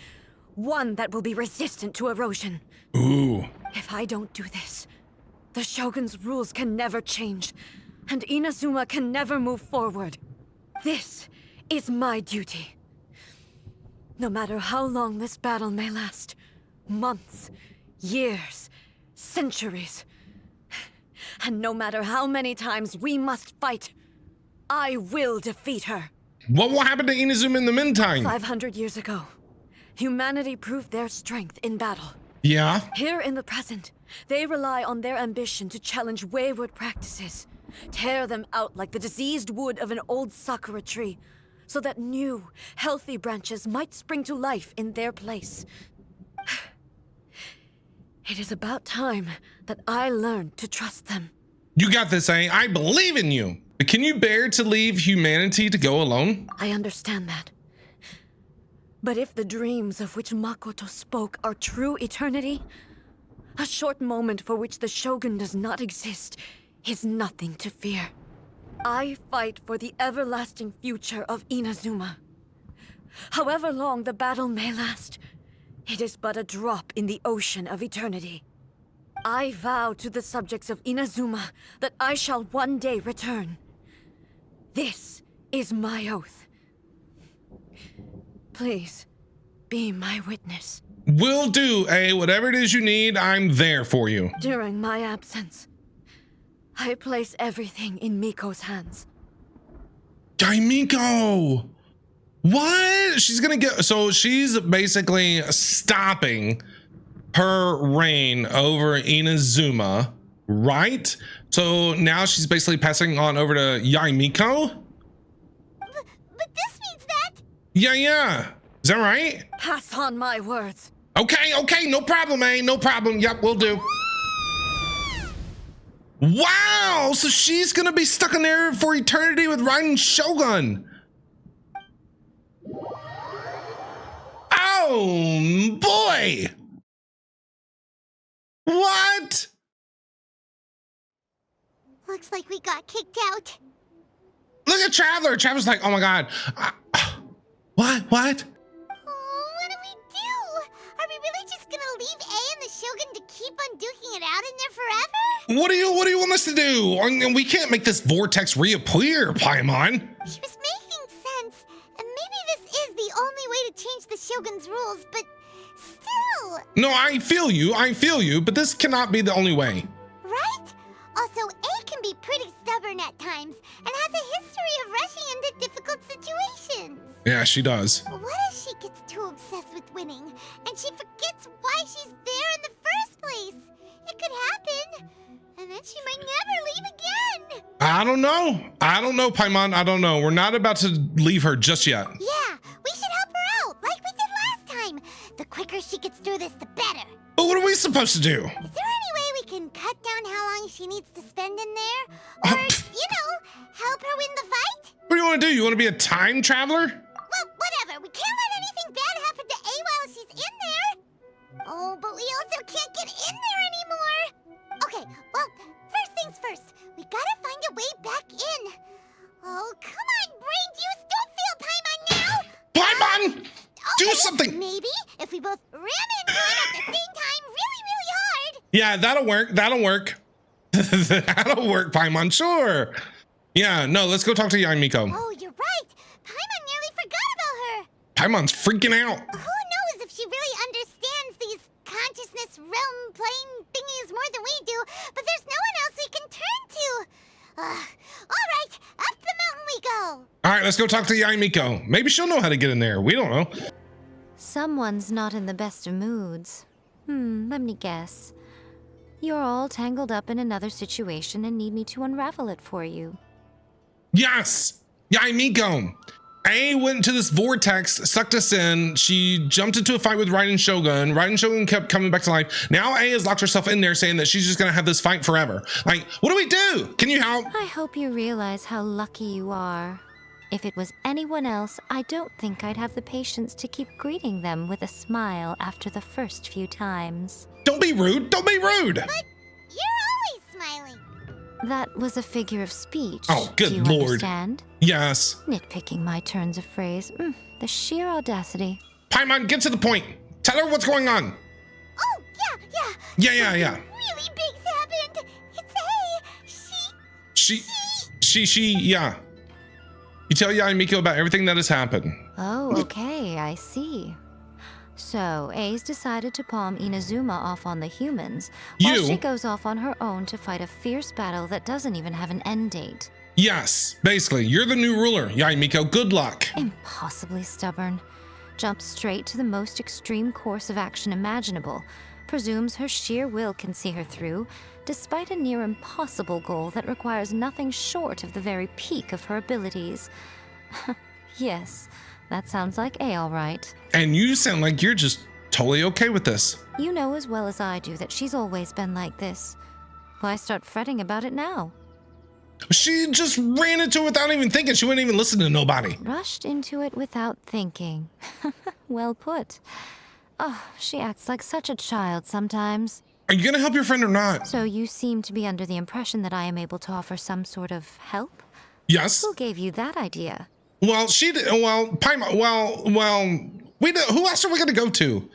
[SPEAKER 4] One that will be resistant to erosion.
[SPEAKER 1] Ooh.
[SPEAKER 4] If I don't do this, the Shogun's rules can never change, and Inazuma can never move forward. This is my duty. No matter how long this battle may last, months, years, centuries, And no matter how many times we must fight, I will defeat her.
[SPEAKER 1] What will happen to Inazuma in the meantime?
[SPEAKER 4] 500 years ago, humanity proved their strength in battle.
[SPEAKER 1] Yeah.
[SPEAKER 4] Here in the present, they rely on their ambition to challenge wayward practices, tear them out like the diseased wood of an old Sakura tree, so that new, healthy branches might spring to life in their place. It is about time that I learned to trust them.
[SPEAKER 1] You got this, eh? I believe in you. But can you bear to leave humanity to go alone?
[SPEAKER 4] I understand that. But if the dreams of which Makoto spoke are true eternity, a short moment for which the Shogun does not exist is nothing to fear. I fight for the everlasting future of Inazuma. However long the battle may last, it is but a drop in the ocean of eternity. I vow to the subjects of Inazuma that I shall one day return. This is my oath. Please, be my witness.
[SPEAKER 1] Will do, eh? Whatever it is you need, I'm there for you.
[SPEAKER 4] During my absence, I place everything in Miko's hands.
[SPEAKER 1] Yae Miko! What? She's gonna get, so she's basically stopping her reign over Inazuma, right? So now she's basically passing on over to Yae Miko?
[SPEAKER 3] But this means that...
[SPEAKER 1] Yeah. Is that right?
[SPEAKER 4] Pass on my words.
[SPEAKER 1] Okay, no problem, eh? No problem. Yep, we'll do. Wow, so she's gonna be stuck in there for eternity with Raiden Shogun. Oh boy! What?
[SPEAKER 3] Looks like we got kicked out.
[SPEAKER 1] Look at Traveler. Traveler's like, oh my god. What?
[SPEAKER 3] Oh, what do we do? Are we really just gonna leave A and the Shogun to keep on duking it out in there forever?
[SPEAKER 1] What do you want us to do? And we can't make this vortex reappear, Paimon.
[SPEAKER 3] She was making sense, and maybe this is the only way to change the Shogun's rules, but still.
[SPEAKER 1] No, I feel you, but this cannot be the only way.
[SPEAKER 3] Right? Also, A can be pretty stubborn at times, and has a history of rushing into difficult situations.
[SPEAKER 1] Yeah, she does.
[SPEAKER 3] What if she gets too obsessed with winning, and she forgets why she's there in the first place? It could happen, and then she might never leave again.
[SPEAKER 1] I don't know, Paimon, I don't know. We're not about to leave her just yet.
[SPEAKER 3] Yeah, we should help her out, like we did last time. The quicker she gets through this, the better.
[SPEAKER 1] But what are we supposed to do?
[SPEAKER 3] Is there any way we can cut down how long she needs to spend in there? Or, help her win the fight?
[SPEAKER 1] What do you want to do? You want to be a time traveler?
[SPEAKER 3] Well, whatever. We can't let anything bad happen to A while she's in there. Oh, but we also can't get in there anymore. Okay, well, first things first. We gotta find a way back in. Oh, come on, brain juice. Don't feel Paimon now.
[SPEAKER 1] Paimon! Do something!
[SPEAKER 3] Maybe if we both ram into it at the same time really, really hard.
[SPEAKER 1] Yeah, that'll work. That'll work, Paimon, sure. Yeah, no, let's go talk to Yae Miko.
[SPEAKER 3] Oh, you're right. Paimon nearly forgot about her.
[SPEAKER 1] Paimon's freaking out.
[SPEAKER 3] Who knows if she really understands these consciousness realm plane thingies more than we do, but there's no one else we can turn to. All right, up the mountain we go.
[SPEAKER 1] All right, let's go talk to Yae Miko. Maybe she'll know how to get in there. We don't know.
[SPEAKER 10] Someone's not in the best of moods. Let me guess. You're all tangled up in another situation and need me to unravel it for you.
[SPEAKER 1] Yes! Yae Miko! A went to this vortex, sucked us in. She jumped into a fight with Raiden Shogun. Raiden Shogun kept coming back to life. Now A has locked herself in there saying that she's just gonna have this fight forever. Like, what do we do? Can you help?
[SPEAKER 10] I hope you realize how lucky you are. If it was anyone else, I don't think I'd have the patience to keep greeting them with a smile after the first few times.
[SPEAKER 1] Don't be rude. Don't be rude.
[SPEAKER 3] But you're always smiling.
[SPEAKER 10] That was a figure of speech.
[SPEAKER 1] Oh, good
[SPEAKER 10] Do you
[SPEAKER 1] lord.
[SPEAKER 10] understand?
[SPEAKER 1] Yes.
[SPEAKER 10] Nitpicking my turns of phrase. The sheer audacity.
[SPEAKER 1] Paimon, get to the point. Tell her what's going on.
[SPEAKER 3] Oh,
[SPEAKER 1] Yeah.
[SPEAKER 3] Really big's happened. It's
[SPEAKER 1] Yeah. You tell Yae Miko about everything that has happened.
[SPEAKER 10] Oh, okay, I see. So, Ace decided to palm Inazuma off on the humans,
[SPEAKER 1] You?
[SPEAKER 10] while she goes off on her own to fight a fierce battle that doesn't even have an end date.
[SPEAKER 1] Yes, basically, you're the new ruler, Yae Miko. Good luck.
[SPEAKER 10] Impossibly stubborn. Jumps straight to the most extreme course of action imaginable, presumes her sheer will can see her through, despite a near impossible goal that requires nothing short of the very peak of her abilities. Yes, that sounds like A all right.
[SPEAKER 1] And you sound like you're just totally okay with this.
[SPEAKER 10] You know as well as I do that she's always been like this. Why start fretting about it now?
[SPEAKER 1] She just ran into it without even thinking. She wouldn't even listen to nobody.
[SPEAKER 10] Rushed into it without thinking. Well put. Oh, she acts like such a child sometimes.
[SPEAKER 1] Are you gonna help your friend or not?
[SPEAKER 10] So you seem to be under the impression that I am able to offer some sort of help?
[SPEAKER 1] Yes.
[SPEAKER 10] Who gave you that idea?
[SPEAKER 1] Well, she did. Well, Paimon. Who else are we gonna go to?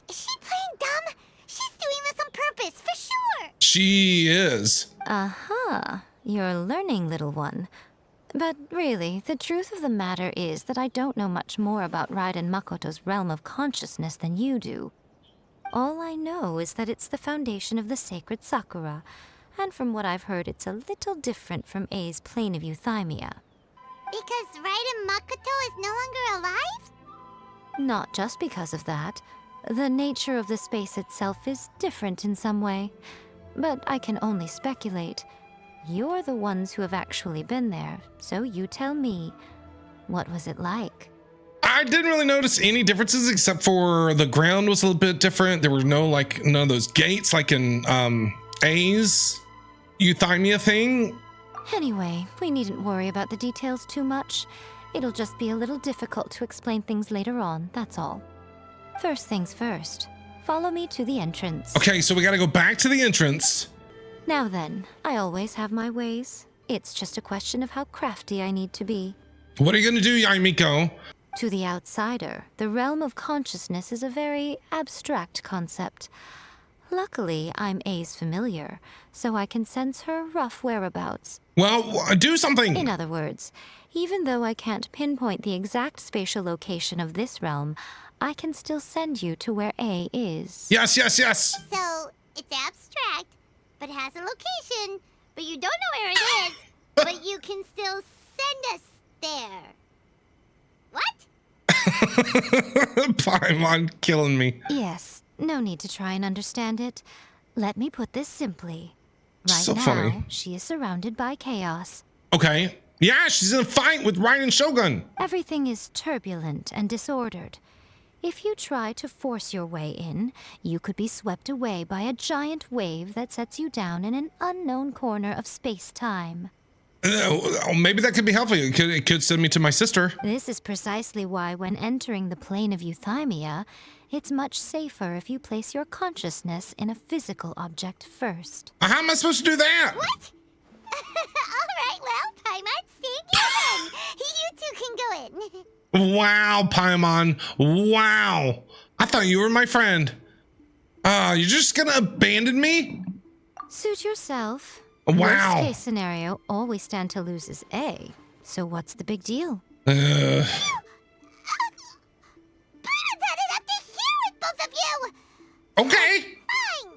[SPEAKER 3] Is she playing dumb? She's doing this on purpose, for sure.
[SPEAKER 1] She is.
[SPEAKER 10] Uh-huh. You're learning, little one. But really, the truth of the matter is that I don't know much more about Raiden Makoto's realm of consciousness than you do. All I know is that it's the foundation of the sacred Sakura, and from what I've heard, it's a little different from A's plane of euthymia.
[SPEAKER 3] Because Raiden Makoto is no longer alive?
[SPEAKER 10] Not just because of that. The nature of the space itself is different in some way. But I can only speculate. You're the ones who have actually been there, so you tell me. What was it like?
[SPEAKER 1] I didn't really notice any differences except for the ground was a little bit different. There were none of those gates like in A's euthymia thing.
[SPEAKER 10] Anyway, we needn't worry about the details too much. It'll just be a little difficult to explain things later on, that's all. First things first. Follow me to the entrance.
[SPEAKER 1] Okay, so we gotta go back to the entrance.
[SPEAKER 10] Now then, I always have my ways. It's just a question of how crafty I need to be.
[SPEAKER 1] What are you gonna do, Yae Miko?
[SPEAKER 10] To the outsider, the realm of consciousness is a very abstract concept. Luckily, I'm A's familiar, so I can sense her rough whereabouts.
[SPEAKER 1] Well, do something.
[SPEAKER 10] In other words, even though I can't pinpoint the exact spatial location of this realm, I can still send you to where A is.
[SPEAKER 1] Yes.
[SPEAKER 3] So, it's abstract, but it has a location, but you don't know where it is, but you can still send us there. What?
[SPEAKER 1] Paimon killing me.
[SPEAKER 10] Yes, no need to try and understand it. Let me put this simply. Right
[SPEAKER 1] So
[SPEAKER 10] now,
[SPEAKER 1] funny.
[SPEAKER 10] she is surrounded by chaos.
[SPEAKER 1] Okay. Yeah, she's in a fight with Raiden Shogun.
[SPEAKER 10] Everything is turbulent and disordered. If you try to force your way in, you could be swept away by a giant wave that sets you down in an unknown corner of space-time.
[SPEAKER 1] Maybe that could be helpful. It could send me to my sister.
[SPEAKER 10] This is precisely why when entering the plane of euthymia, it's much safer if you place your consciousness in a physical object first.
[SPEAKER 1] How am I supposed to do that?
[SPEAKER 3] What? Alright, well, Paimon, thank you then. You two can go in.
[SPEAKER 1] Wow, Paimon. Wow. I thought you were my friend. You're just gonna abandon me?
[SPEAKER 10] Suit yourself.
[SPEAKER 1] Wow.
[SPEAKER 10] Worst case scenario, all we stand to lose is A. So what's the big deal?
[SPEAKER 3] Paimon's had it up to here with both of you.
[SPEAKER 1] Okay.
[SPEAKER 3] Fine.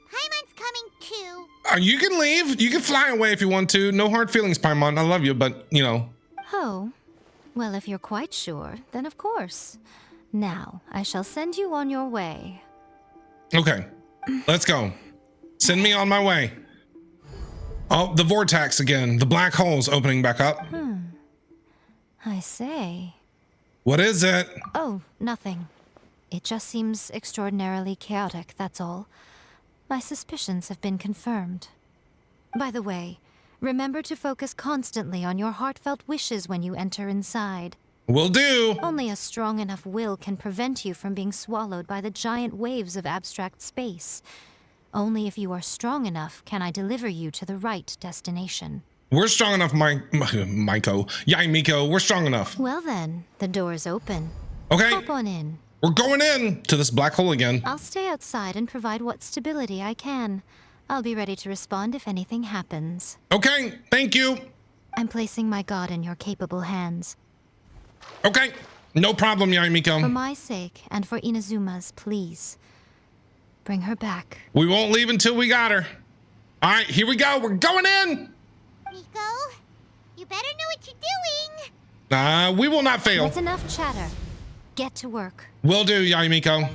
[SPEAKER 3] Paimon's coming too.
[SPEAKER 1] You can leave. You can fly away if you want to. No hard feelings, Paimon. I love you, but, you know.
[SPEAKER 10] Oh, well, if you're quite sure, then of course. Now, I shall send you on your way.
[SPEAKER 1] Okay. Let's go. Send me on my way. Oh, the vortex again. The black hole's opening back up.
[SPEAKER 10] I say.
[SPEAKER 1] What is it?
[SPEAKER 10] Oh, nothing. It just seems extraordinarily chaotic, that's all. My suspicions have been confirmed. By the way, remember to focus constantly on your heartfelt wishes when you enter inside.
[SPEAKER 1] Will do.
[SPEAKER 10] Only a strong enough will can prevent you from being swallowed by the giant waves of abstract space. Only if you are strong enough can I deliver you to the right destination.
[SPEAKER 1] We're strong enough, Miko. Yae Miko, we're strong enough.
[SPEAKER 10] Well then, the door's open.
[SPEAKER 1] Okay.
[SPEAKER 10] Hop on in.
[SPEAKER 1] We're going in to this black hole again.
[SPEAKER 10] I'll stay outside and provide what stability I can. I'll be ready to respond if anything happens.
[SPEAKER 1] Okay, thank you.
[SPEAKER 10] I'm placing my god in your capable hands.
[SPEAKER 1] Okay, No problem, Yae
[SPEAKER 10] For
[SPEAKER 1] Miko.
[SPEAKER 10] my sake and for Inazuma's, please. Bring her back.
[SPEAKER 1] We won't leave until we got her. All right, here we go. We're going in.
[SPEAKER 3] Miko, you better know what you're doing.
[SPEAKER 1] We will not fail.
[SPEAKER 10] That's enough chatter. Get to work.
[SPEAKER 1] Will do, Yae Miko.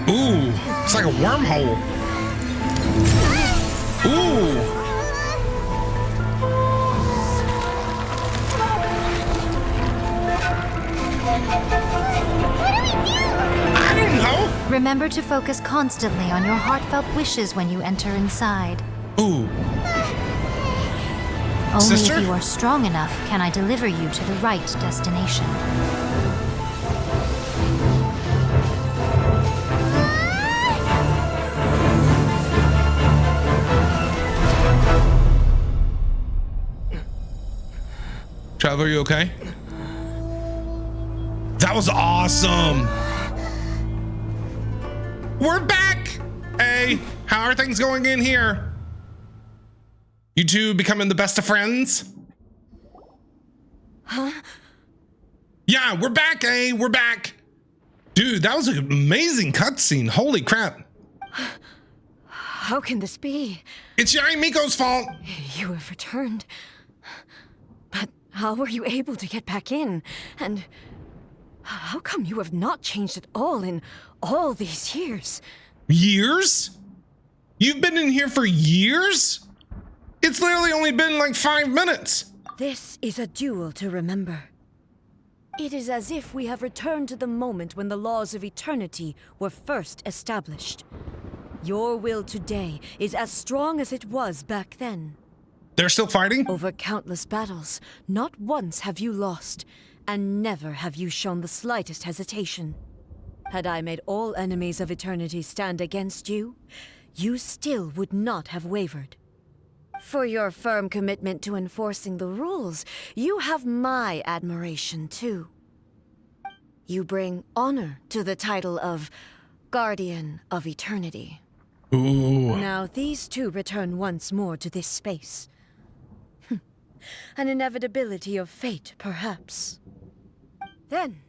[SPEAKER 1] Ooh, it's like a wormhole. Ooh. I don't know.
[SPEAKER 10] Remember to focus constantly on your heartfelt wishes when you enter inside.
[SPEAKER 1] Ooh.
[SPEAKER 10] Only
[SPEAKER 1] Sister?
[SPEAKER 10] if you are strong enough can I deliver you to the right destination.
[SPEAKER 1] Traveler, you okay? That was awesome. We're back. Hey, how are things going in here? You two becoming the best of friends?
[SPEAKER 4] Huh?
[SPEAKER 1] Yeah, we're back, eh? We're back. Dude, that was an amazing cutscene. Holy crap.
[SPEAKER 4] How can this be?
[SPEAKER 1] It's Yae Miko's fault.
[SPEAKER 4] You have returned. But how were you able to get back in? And how come you have not changed at all in all these years?
[SPEAKER 1] Years? You've been in here for years? It's literally only been like 5 minutes.
[SPEAKER 4] This is a duel to remember. It is as if we have returned to the moment when the laws of eternity were first established. Your will today is as strong as it was back then.
[SPEAKER 1] They're still fighting?
[SPEAKER 4] Over countless battles, not once have you lost, and never have you shown the slightest hesitation. Had I made all enemies of eternity stand against you, you still would not have wavered. For your firm commitment to enforcing the rules, you have my admiration too. You bring honor to the title of Guardian of Eternity.
[SPEAKER 1] Ooh.
[SPEAKER 4] Now these two return once more to this space. An inevitability of fate, perhaps. Then,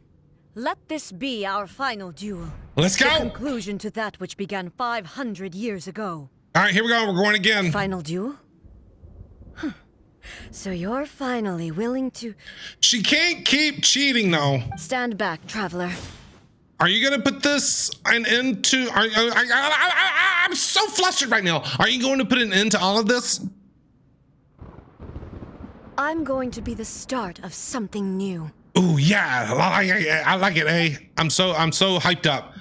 [SPEAKER 4] let this be our final duel.
[SPEAKER 1] Let's go.
[SPEAKER 4] The conclusion to that which began 500 years ago.
[SPEAKER 1] All right, here we go. We're going again.
[SPEAKER 4] Final duel? So you're finally willing to...
[SPEAKER 1] She can't keep cheating, though.
[SPEAKER 4] Stand back, traveler.
[SPEAKER 1] Are you going to put this an end to... I'm so flustered right now. Are you going to put an end to all of this?
[SPEAKER 4] I'm going to be the start of something new.
[SPEAKER 1] Ooh, yeah. I like it, eh? I'm so hyped up.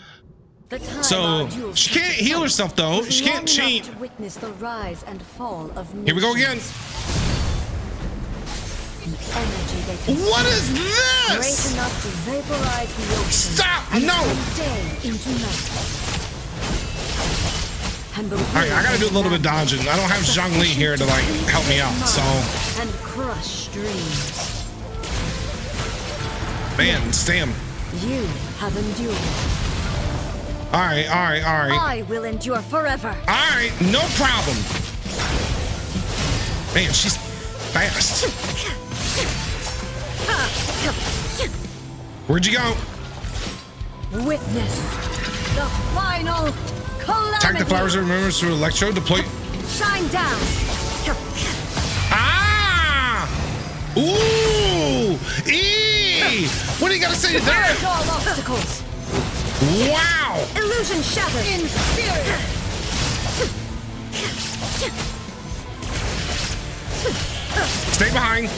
[SPEAKER 4] The time
[SPEAKER 1] So,
[SPEAKER 4] our duel
[SPEAKER 1] she can't
[SPEAKER 4] took
[SPEAKER 1] heal
[SPEAKER 4] place
[SPEAKER 1] herself, though.
[SPEAKER 4] was
[SPEAKER 1] She can't
[SPEAKER 4] long
[SPEAKER 1] cheat.
[SPEAKER 4] enough to witness the rise and fall of nations.
[SPEAKER 1] Here we go again.
[SPEAKER 4] The energy they consume
[SPEAKER 1] What is
[SPEAKER 4] great
[SPEAKER 1] this?
[SPEAKER 4] enough to vaporize the ocean.
[SPEAKER 1] Stop!
[SPEAKER 4] And
[SPEAKER 1] No!
[SPEAKER 4] turn day into night. And the
[SPEAKER 1] All right, I got to do a little bit of dodging. I don't have Zhang Li here to, like, help me out, so...
[SPEAKER 4] And crush dreams.
[SPEAKER 1] Man, Stam.
[SPEAKER 4] You have endured.
[SPEAKER 1] All right.
[SPEAKER 4] I will endure forever.
[SPEAKER 1] All right, no problem. Man, she's fast. Where'd you go?
[SPEAKER 4] Witness the final calamity.
[SPEAKER 1] Attack the flowers of remembrance through Electro. Deploy.
[SPEAKER 4] Shine down.
[SPEAKER 1] Ah! Ooh! Eee! What do you got to say to that?
[SPEAKER 4] Purge all obstacles.
[SPEAKER 1] Wow!
[SPEAKER 4] Illusion shattered. In spirit.
[SPEAKER 1] Stay behind.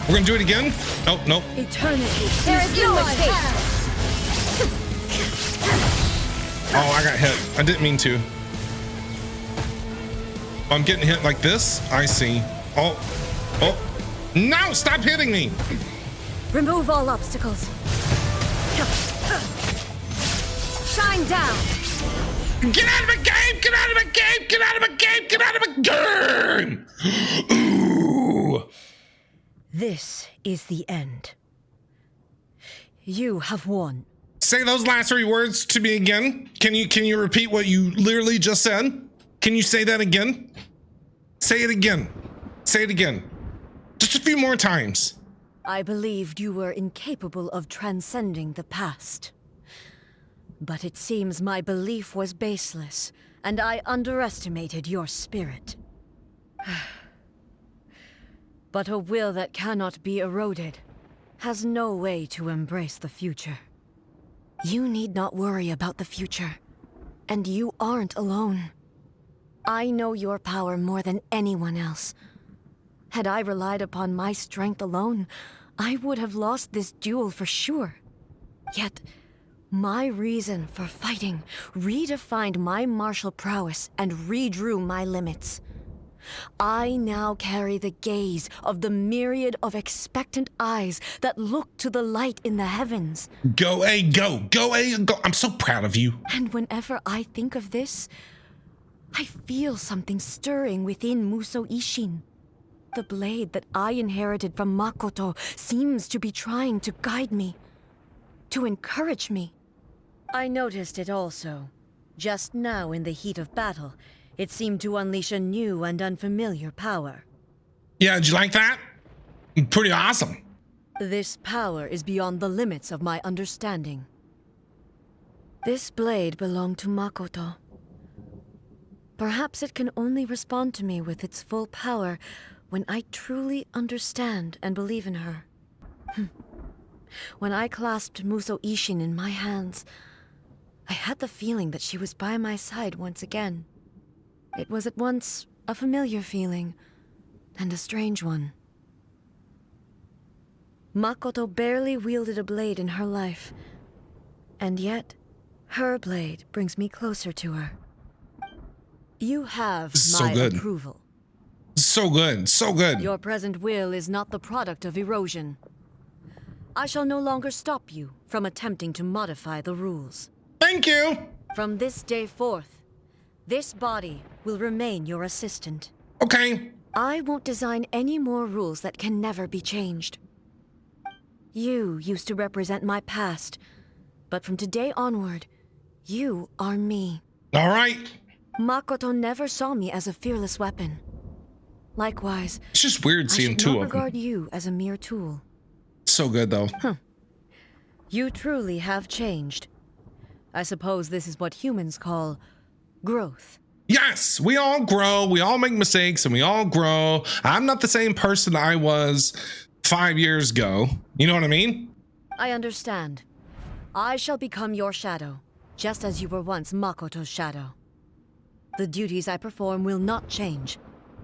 [SPEAKER 1] We're gonna do it again. Oh, no.
[SPEAKER 4] Eternity. There is no escape.
[SPEAKER 1] Oh, I got hit. I didn't mean to. I'm getting hit like this. I see. Oh. No! Stop hitting me!
[SPEAKER 4] Remove all obstacles. Shine down.
[SPEAKER 1] Get out of the game! Get out of the game! Get out of the game! Get out of the game! Ooh.
[SPEAKER 4] This is the end. You have won.
[SPEAKER 1] Say those last 3 words to me again. Can you repeat what you literally just said? Can you say that again? Say it again. Say it again. Just a few more times.
[SPEAKER 4] I believed you were incapable of transcending the past. But it seems my belief was baseless, and I underestimated your spirit. But a will that cannot be eroded has no way to embrace the future. You need not worry about the future, and you aren't alone. I know your power more than anyone else. Had I relied upon my strength alone, I would have lost this duel for sure. Yet, my reason for fighting redefined my martial prowess and redrew my limits. I now carry the gaze of the myriad of expectant eyes that look to the light in the heavens.
[SPEAKER 1] Go, A, go. Go, A, go. I'm so proud of you.
[SPEAKER 4] And whenever I think of this, I feel something stirring within Musou Ishin. The blade that I inherited from Makoto seems to be trying to guide me, to encourage me. I noticed it also. Just now in the heat of battle, it seemed to unleash a new and unfamiliar power.
[SPEAKER 1] Yeah, did you like that? Pretty awesome.
[SPEAKER 4] This power is beyond the limits of my understanding. This blade belonged to Makoto. Perhaps it can only respond to me with its full power when I truly understand and believe in her. When I clasped Musou Ishin in my hands, I had the feeling that she was by my side once again. It was at once a familiar feeling and a strange one. Makoto barely wielded a blade in her life, and yet her blade brings me closer to her. You have
[SPEAKER 1] So
[SPEAKER 4] my
[SPEAKER 1] good.
[SPEAKER 4] approval.
[SPEAKER 1] So good. So good.
[SPEAKER 4] Your present will is not the product of erosion. I shall no longer stop you from attempting to modify the rules.
[SPEAKER 1] Thank you.
[SPEAKER 4] From this day forth, this body will remain your assistant.
[SPEAKER 1] Okay.
[SPEAKER 4] I won't design any more rules that can never be changed. You used to represent my past, but from today onward, you are me.
[SPEAKER 1] All right.
[SPEAKER 4] Makoto never saw me as a fearless weapon. Likewise,
[SPEAKER 1] It's just weird
[SPEAKER 4] I
[SPEAKER 1] seeing
[SPEAKER 4] should
[SPEAKER 1] 2
[SPEAKER 4] not
[SPEAKER 1] of them.
[SPEAKER 4] regard you as a mere tool.
[SPEAKER 1] So good though.
[SPEAKER 4] You truly have changed. I suppose this is what humans call growth.
[SPEAKER 1] Yes, we all grow. We all make mistakes and we all grow. I'm not the same person I was 5 years ago. You know what I mean?
[SPEAKER 4] I understand. I shall become your shadow, just as you were once Makoto's shadow. The duties I perform will not change.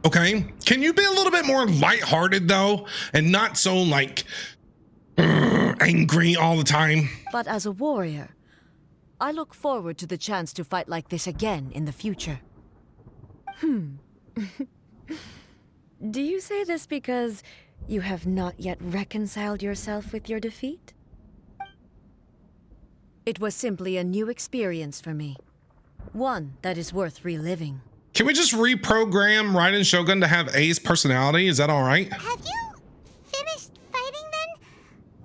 [SPEAKER 1] Okay. Can you be a little bit more lighthearted though? And not so like angry all the time?
[SPEAKER 4] But as a warrior, I look forward to the chance to fight like this again in the future. Do you say this because you have not yet reconciled yourself with your defeat? It was simply a new experience for me. One that is worth reliving.
[SPEAKER 1] Can we just reprogram Raiden Shogun to have A's personality? Is that all right?
[SPEAKER 3] Have you finished fighting then?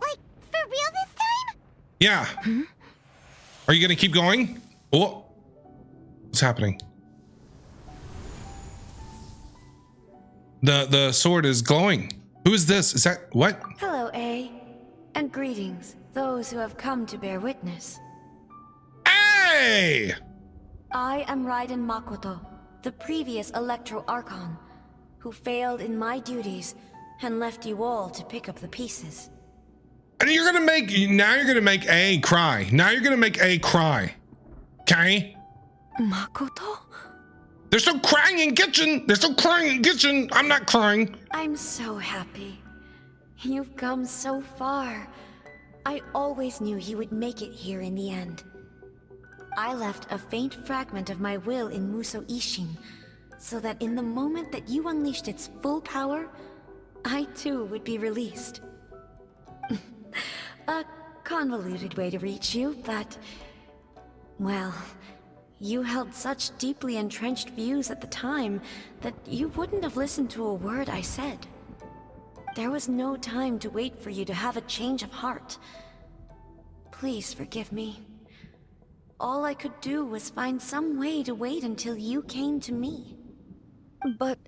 [SPEAKER 3] Like, for real this time?
[SPEAKER 1] Yeah. Are you gonna keep going? Oh, what's happening? The sword is glowing. Who is this? Is that what?
[SPEAKER 2] Hello, A. And greetings, those who have come to bear witness.
[SPEAKER 1] Hey!
[SPEAKER 2] I am Raiden Makoto, the previous Electro Archon, who failed in my duties and left you all to pick up the pieces.
[SPEAKER 1] And you're gonna make A cry. Now you're gonna make A cry. Okay?
[SPEAKER 4] Makoto?
[SPEAKER 1] They're still crying in kitchen. They're still crying in kitchen. I'm not crying.
[SPEAKER 2] I'm so happy. You've come so far. I always knew you would make it here in the end. I left a faint fragment of my will in Musou Ishin, so that in the moment that you unleashed its full power, I too would be released. A convoluted way to reach you, but... well, you held such deeply entrenched views at the time that you wouldn't have listened to a word I said. There was no time to wait for you to have a change of heart.
[SPEAKER 4] please forgive me. All I could do was find some way to wait until you came to me. But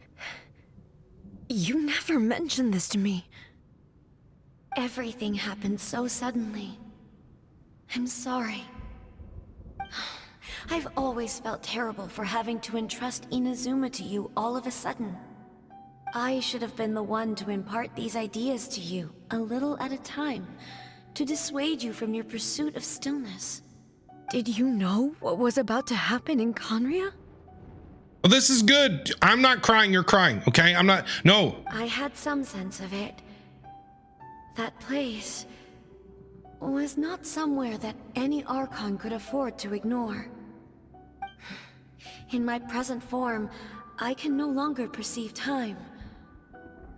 [SPEAKER 4] you never mentioned this to me. Everything happened so suddenly. I'm sorry. I've always felt terrible for having to entrust Inazuma to you all of a sudden. I should have been the one to impart these ideas to you, a little at a time, to dissuade you from your pursuit of stillness. Did you know what was about to happen in Conria?
[SPEAKER 1] Well, this is good. I'm not crying, you're crying, okay? I'm not, no.
[SPEAKER 4] I had some sense of it. That place was not somewhere that any Archon could afford to ignore. In my present form, I can no longer perceive time.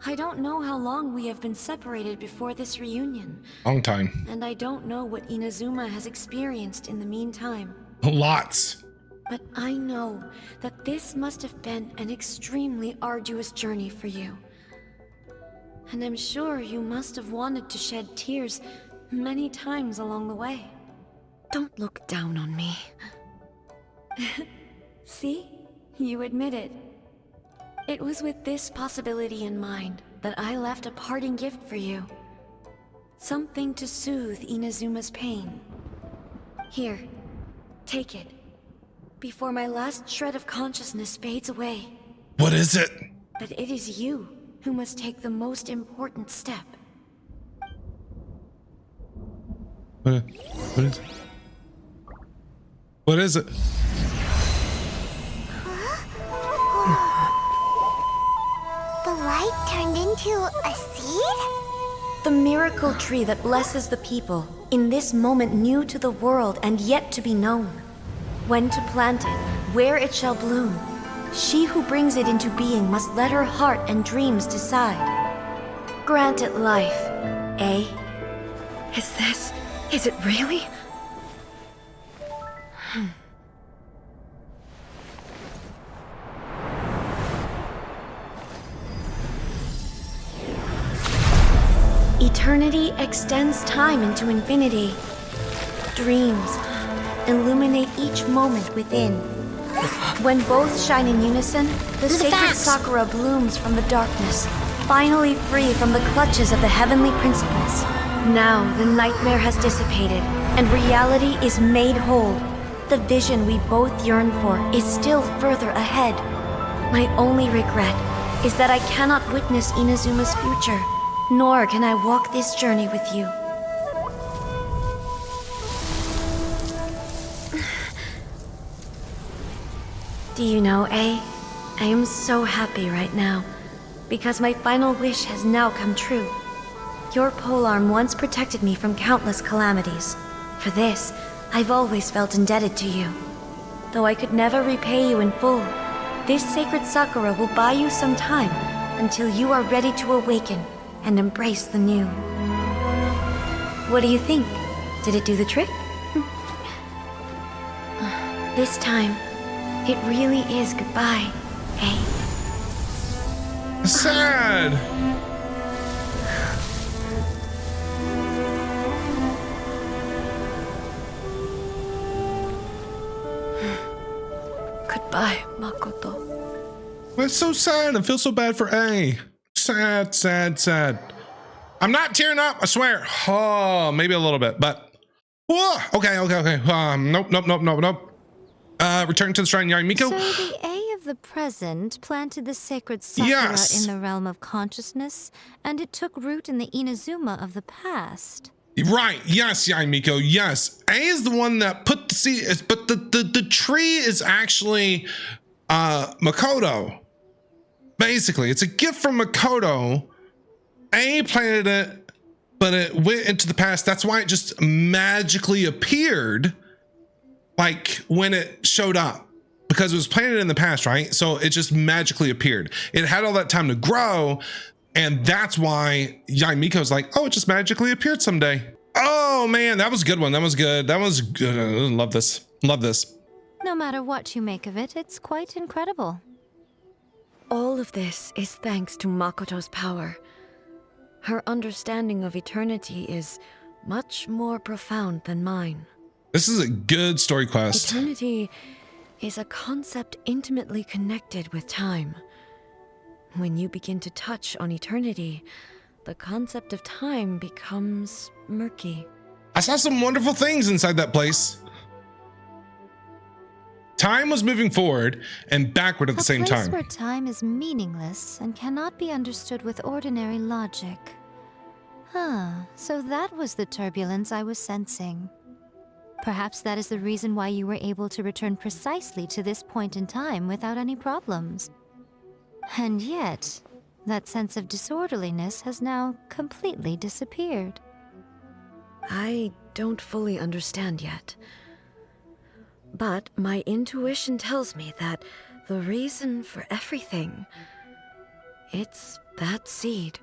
[SPEAKER 4] I don't know how long we have been separated before this reunion.
[SPEAKER 1] Long time.
[SPEAKER 4] And I don't know what Inazuma has experienced in the meantime.
[SPEAKER 1] Lots.
[SPEAKER 4] But I know that this must have been an extremely arduous journey for you. And I'm sure you must have wanted to shed tears many times along the way. Don't look down on me. See? You admit it. It was with this possibility in mind that I left a parting gift for you. Something to soothe Inazuma's pain. Here, take it. Before my last shred of consciousness fades away.
[SPEAKER 1] What is it?
[SPEAKER 4] But it is you who must take the most important step.
[SPEAKER 1] What is it? What is it?
[SPEAKER 3] The light turned into a seed?
[SPEAKER 4] The miracle tree that blesses the people, in this moment new to the world and yet to be known. When to plant it, where it shall bloom. She who brings it into being must let her heart and dreams decide. Grant it life, eh? Is it really? Eternity extends time into infinity. Dreams illuminate each moment within. When both shine in unison, the sacred Sakura blooms from the darkness, finally free from the clutches of the heavenly principles. Now the nightmare has dissipated, and reality is made whole. The vision we both yearn for is still further ahead. My only regret is that I cannot witness Inazuma's future, nor can I walk this journey with you. Do you know, I am so happy right now, because my final wish has now come true. Your polearm once protected me from countless calamities. For this, I've always felt indebted to you. Though I could never repay you in full, this sacred Sakura will buy you some time until you are ready to awaken and embrace the new. What do you think? Did it do the trick? This time, it really is goodbye, eh?
[SPEAKER 1] Sad.
[SPEAKER 4] Goodbye, Makoto.
[SPEAKER 1] That's so sad. I feel so bad for A. Sad, sad, sad. I'm not tearing up, I swear. Oh, maybe a little bit, but whoa. Okay. Nope. Return to the shrine, Yae Miko.
[SPEAKER 10] So the A of the present planted the sacred Sakura in the realm of consciousness, and it took root in the Inazuma of the past.
[SPEAKER 1] Right, yes, Yae Miko, yes. A is the one that put the seed, but the tree is actually Makoto. Basically, it's a gift from Makoto. A planted it, but it went into the past. That's why it just magically appeared, like when it showed up, because it was planted in the past, right? So it just magically appeared. It had all that time to grow, and that's why Yae Miko's like, oh, it just magically appeared someday. Oh man, that was a good one. That was good. Love this. Love this.
[SPEAKER 10] No matter what you make of it, it's quite incredible.
[SPEAKER 4] All of this is thanks to Makoto's power. Her understanding of eternity is much more profound than mine.
[SPEAKER 1] This is a good story quest.
[SPEAKER 4] Eternity is a concept intimately connected with time. When you begin to touch on eternity, the concept of time becomes murky.
[SPEAKER 1] I saw some wonderful things inside that place. Time was moving forward and backward at the same
[SPEAKER 2] A place
[SPEAKER 1] time.
[SPEAKER 2] where time is meaningless and cannot be understood with ordinary logic. So that was the turbulence I was sensing. Perhaps that is the reason why you were able to return precisely to this point in time without any problems. And yet, that sense of disorderliness has now completely disappeared.
[SPEAKER 4] I don't fully understand yet. But my intuition tells me that the reason for everything, it's that seed.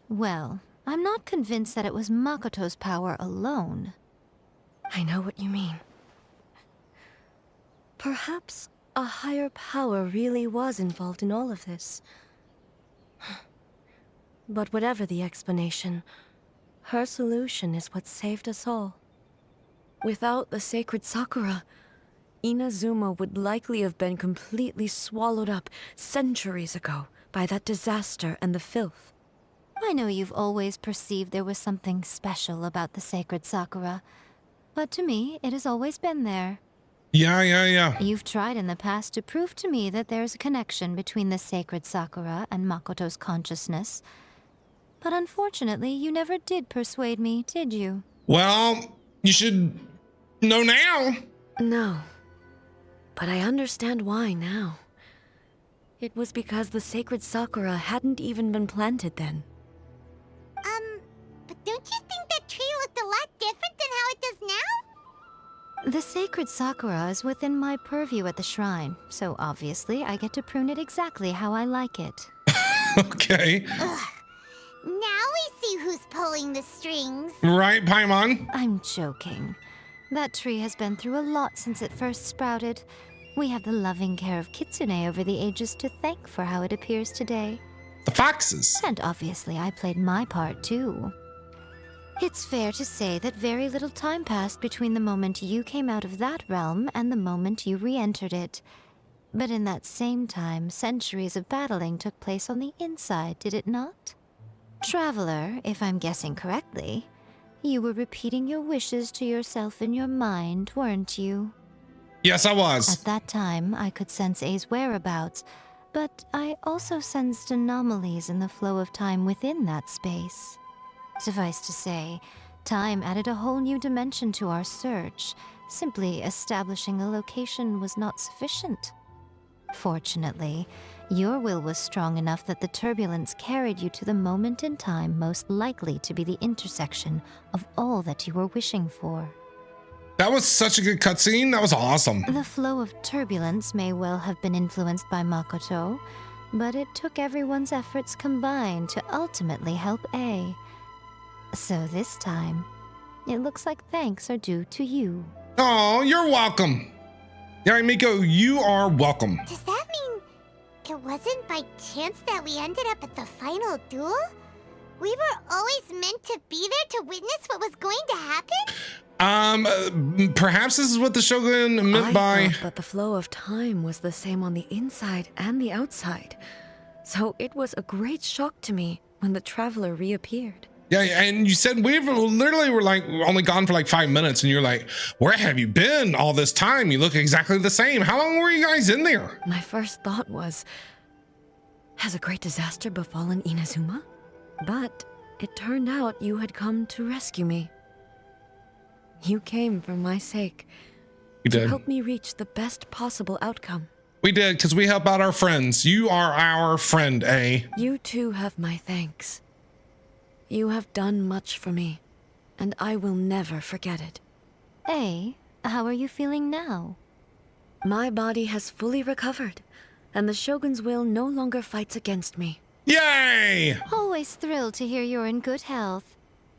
[SPEAKER 2] Well, I'm not convinced that it was Makoto's power alone.
[SPEAKER 4] I know what you mean. Perhaps a higher power really was involved in all of this. But whatever the explanation, her solution is what saved us all. Without the sacred Sakura, Inazuma would likely have been completely swallowed up centuries ago by that disaster and the filth.
[SPEAKER 2] I know you've always perceived there was something special about the sacred Sakura, but to me, it has always been there.
[SPEAKER 1] Yeah.
[SPEAKER 2] You've tried in the past to prove to me that there's a connection between the sacred Sakura and Makoto's consciousness, but unfortunately, you never did persuade me, did you?
[SPEAKER 1] Well, you should know now.
[SPEAKER 4] No, but I understand why now. It was because the sacred Sakura hadn't even been planted then.
[SPEAKER 3] But don't you think that tree looked a lot different than how it does now?
[SPEAKER 2] The sacred Sakura is within my purview at the shrine, so obviously I get to prune it exactly how I like it.
[SPEAKER 1] Okay.
[SPEAKER 3] Now we see who's pulling the strings.
[SPEAKER 1] Right, Paimon?
[SPEAKER 2] I'm joking. That tree has been through a lot since it first sprouted. We have the loving care of Kitsune over the ages to thank for how it appears today.
[SPEAKER 1] The foxes.
[SPEAKER 2] And obviously I played my part too. It's fair to say that very little time passed between the moment you came out of that realm and the moment you re-entered it. But in that same time, centuries of battling took place on the inside, did it not? Traveler, if I'm guessing correctly, you were repeating your wishes to yourself in your mind, weren't you?
[SPEAKER 1] Yes, I was.
[SPEAKER 2] At that time, I could sense A's whereabouts, but I also sensed anomalies in the flow of time within that space. Suffice to say, time added a whole new dimension to our search. Simply establishing a location was not sufficient. Fortunately, your will was strong enough that the turbulence carried you to the moment in time most likely to be the intersection of all that you were wishing for.
[SPEAKER 1] That was such a good cutscene. That was awesome.
[SPEAKER 2] The flow of turbulence may well have been influenced by Makoto, but it took everyone's efforts combined to ultimately help A. So this time, it looks like thanks are due to you.
[SPEAKER 1] Oh, you're welcome. Yae Miko, you are welcome.
[SPEAKER 3] Does that mean it wasn't by chance that we ended up at the final duel? We were always meant to be there to witness what was going to happen?
[SPEAKER 1] Perhaps this is what the Shogun meant
[SPEAKER 4] I
[SPEAKER 1] by...
[SPEAKER 4] thought that the flow of time was the same on the inside and the outside. So it was a great shock to me when the traveler reappeared.
[SPEAKER 1] Yeah, and you said we literally were like only gone for like 5 minutes, and you're like, where have you been all this time? You look exactly the same. How long were you guys in there?
[SPEAKER 4] My first thought was, has a great disaster befallen Inazuma? But it turned out you had come to rescue me. You came for my sake.
[SPEAKER 1] We did.
[SPEAKER 4] To help me reach the best possible outcome.
[SPEAKER 1] We did, because we help out our friends. You are our friend, A.
[SPEAKER 4] You too have my thanks. You have done much for me, and I will never forget it.
[SPEAKER 2] A, how are you feeling now?
[SPEAKER 4] My body has fully recovered, and the Shogun's will no longer fights against me.
[SPEAKER 1] Yay!
[SPEAKER 2] Always thrilled to hear you're in good health.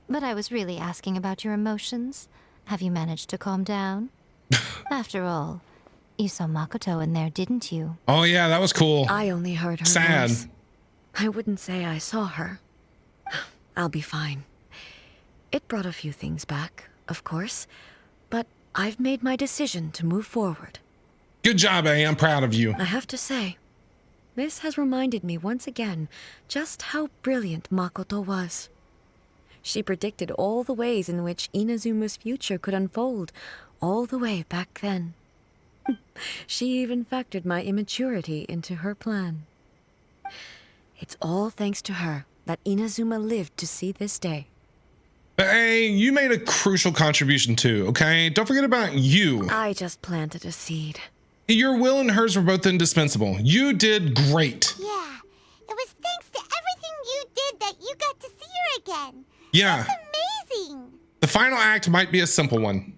[SPEAKER 2] But I was really asking about your emotions. Have you managed to calm down? After all, you saw Makoto in there, didn't you?
[SPEAKER 1] Oh yeah, that was cool.
[SPEAKER 4] I only heard her
[SPEAKER 1] Sad.
[SPEAKER 4] voice. I wouldn't say I saw her. I'll be fine. It brought a few things back, of course, but I've made my decision to move forward.
[SPEAKER 1] Good job, A. I'm proud of you.
[SPEAKER 4] I have to say, this has reminded me once again just how brilliant Makoto was. She predicted all the ways in which Inazuma's future could unfold, all the way back then. She even factored my immaturity into her plan. It's all thanks to her that Inazuma lived to see this day.
[SPEAKER 1] But hey, you made a crucial contribution too, okay? Don't forget about you.
[SPEAKER 4] I just planted a seed.
[SPEAKER 1] Your will and hers were both indispensable. You did great.
[SPEAKER 3] Yeah, it was thanks to everything you did that you got to see her again.
[SPEAKER 1] Yeah.
[SPEAKER 3] That's amazing.
[SPEAKER 1] The final act might be a simple one.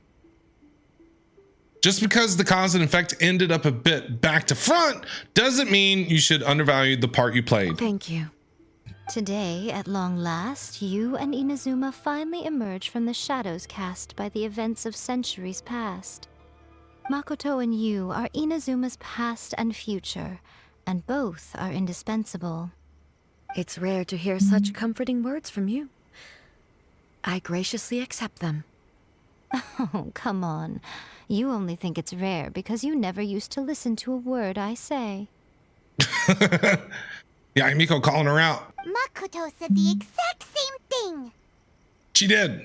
[SPEAKER 1] Just because the cause and effect ended up a bit back to front doesn't mean you should undervalue the part you played.
[SPEAKER 4] Thank you.
[SPEAKER 10] Today, at long last, you and Inazuma finally emerge from the shadows cast by the events of centuries past. Makoto and you are Inazuma's past and future, and both are indispensable.
[SPEAKER 4] It's rare to hear such comforting words from you. I graciously accept them.
[SPEAKER 10] Oh, come on. You only think it's rare because you never used to listen to a word I say.
[SPEAKER 1] Yae Miko calling her out.
[SPEAKER 3] Makoto said the exact same thing.
[SPEAKER 1] She did.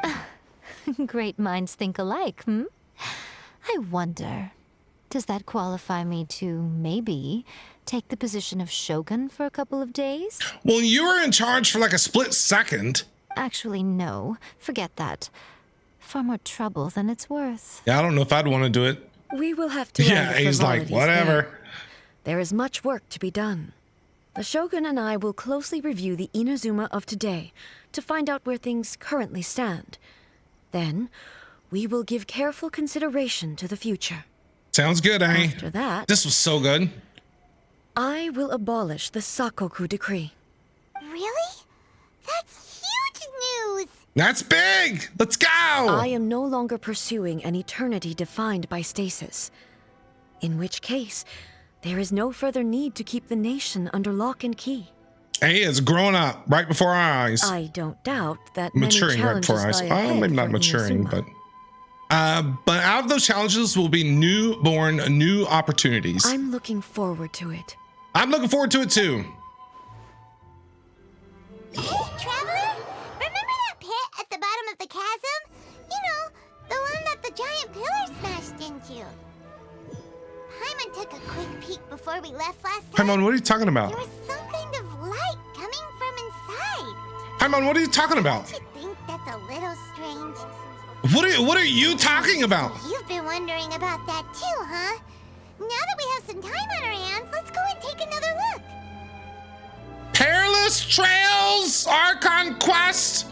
[SPEAKER 10] Great minds think alike, hmm? I wonder, does that qualify me to, maybe, take the position of Shogun for a couple of days?
[SPEAKER 1] Well, you were in charge for like a split second.
[SPEAKER 10] Actually, no. Forget that. Far more trouble than it's worth.
[SPEAKER 1] Yeah, I don't know if I'd want to do it.
[SPEAKER 4] We will have to
[SPEAKER 1] Yeah,
[SPEAKER 4] end the
[SPEAKER 1] he's like,
[SPEAKER 4] formalities
[SPEAKER 1] whatever.
[SPEAKER 4] There is much work to be done. The Shogun and I will closely review the Inazuma of today to find out where things currently stand. Then, we will give careful consideration to the future.
[SPEAKER 1] Sounds good, eh?
[SPEAKER 4] After that,
[SPEAKER 1] This was so good.
[SPEAKER 4] I will abolish the Sakoku decree.
[SPEAKER 3] Really? That's huge news.
[SPEAKER 1] That's big. Let's go.
[SPEAKER 4] I am no longer pursuing an eternity defined by stasis. In which case, there is no further need to keep the nation under lock and key.
[SPEAKER 1] Hey, it's growing up right before our eyes.
[SPEAKER 4] I don't doubt that
[SPEAKER 1] Maturing
[SPEAKER 4] many
[SPEAKER 1] right before our eyes.
[SPEAKER 4] challenges lie ahead
[SPEAKER 1] Maybe not
[SPEAKER 4] for
[SPEAKER 1] maturing,
[SPEAKER 4] Inazuma.
[SPEAKER 1] but out of those challenges will be new opportunities.
[SPEAKER 4] I'm looking forward to it.
[SPEAKER 1] I'm looking forward to it too.
[SPEAKER 3] Hey, Traveler! Remember that pit at the bottom of the chasm? You know, the one that the giant pillar smashed into. Paimon took a quick peek before we left last time.
[SPEAKER 1] Paimon, what are you talking about?
[SPEAKER 3] There was some kind of light coming from inside.
[SPEAKER 1] Paimon, what are you talking about?
[SPEAKER 3] Don't you think that's a little strange?
[SPEAKER 1] What are you talking about?
[SPEAKER 3] You've been wondering about that too, huh? Now that we have some time on our hands, let's go and take another look.
[SPEAKER 1] Perilous Trails Archon Quest.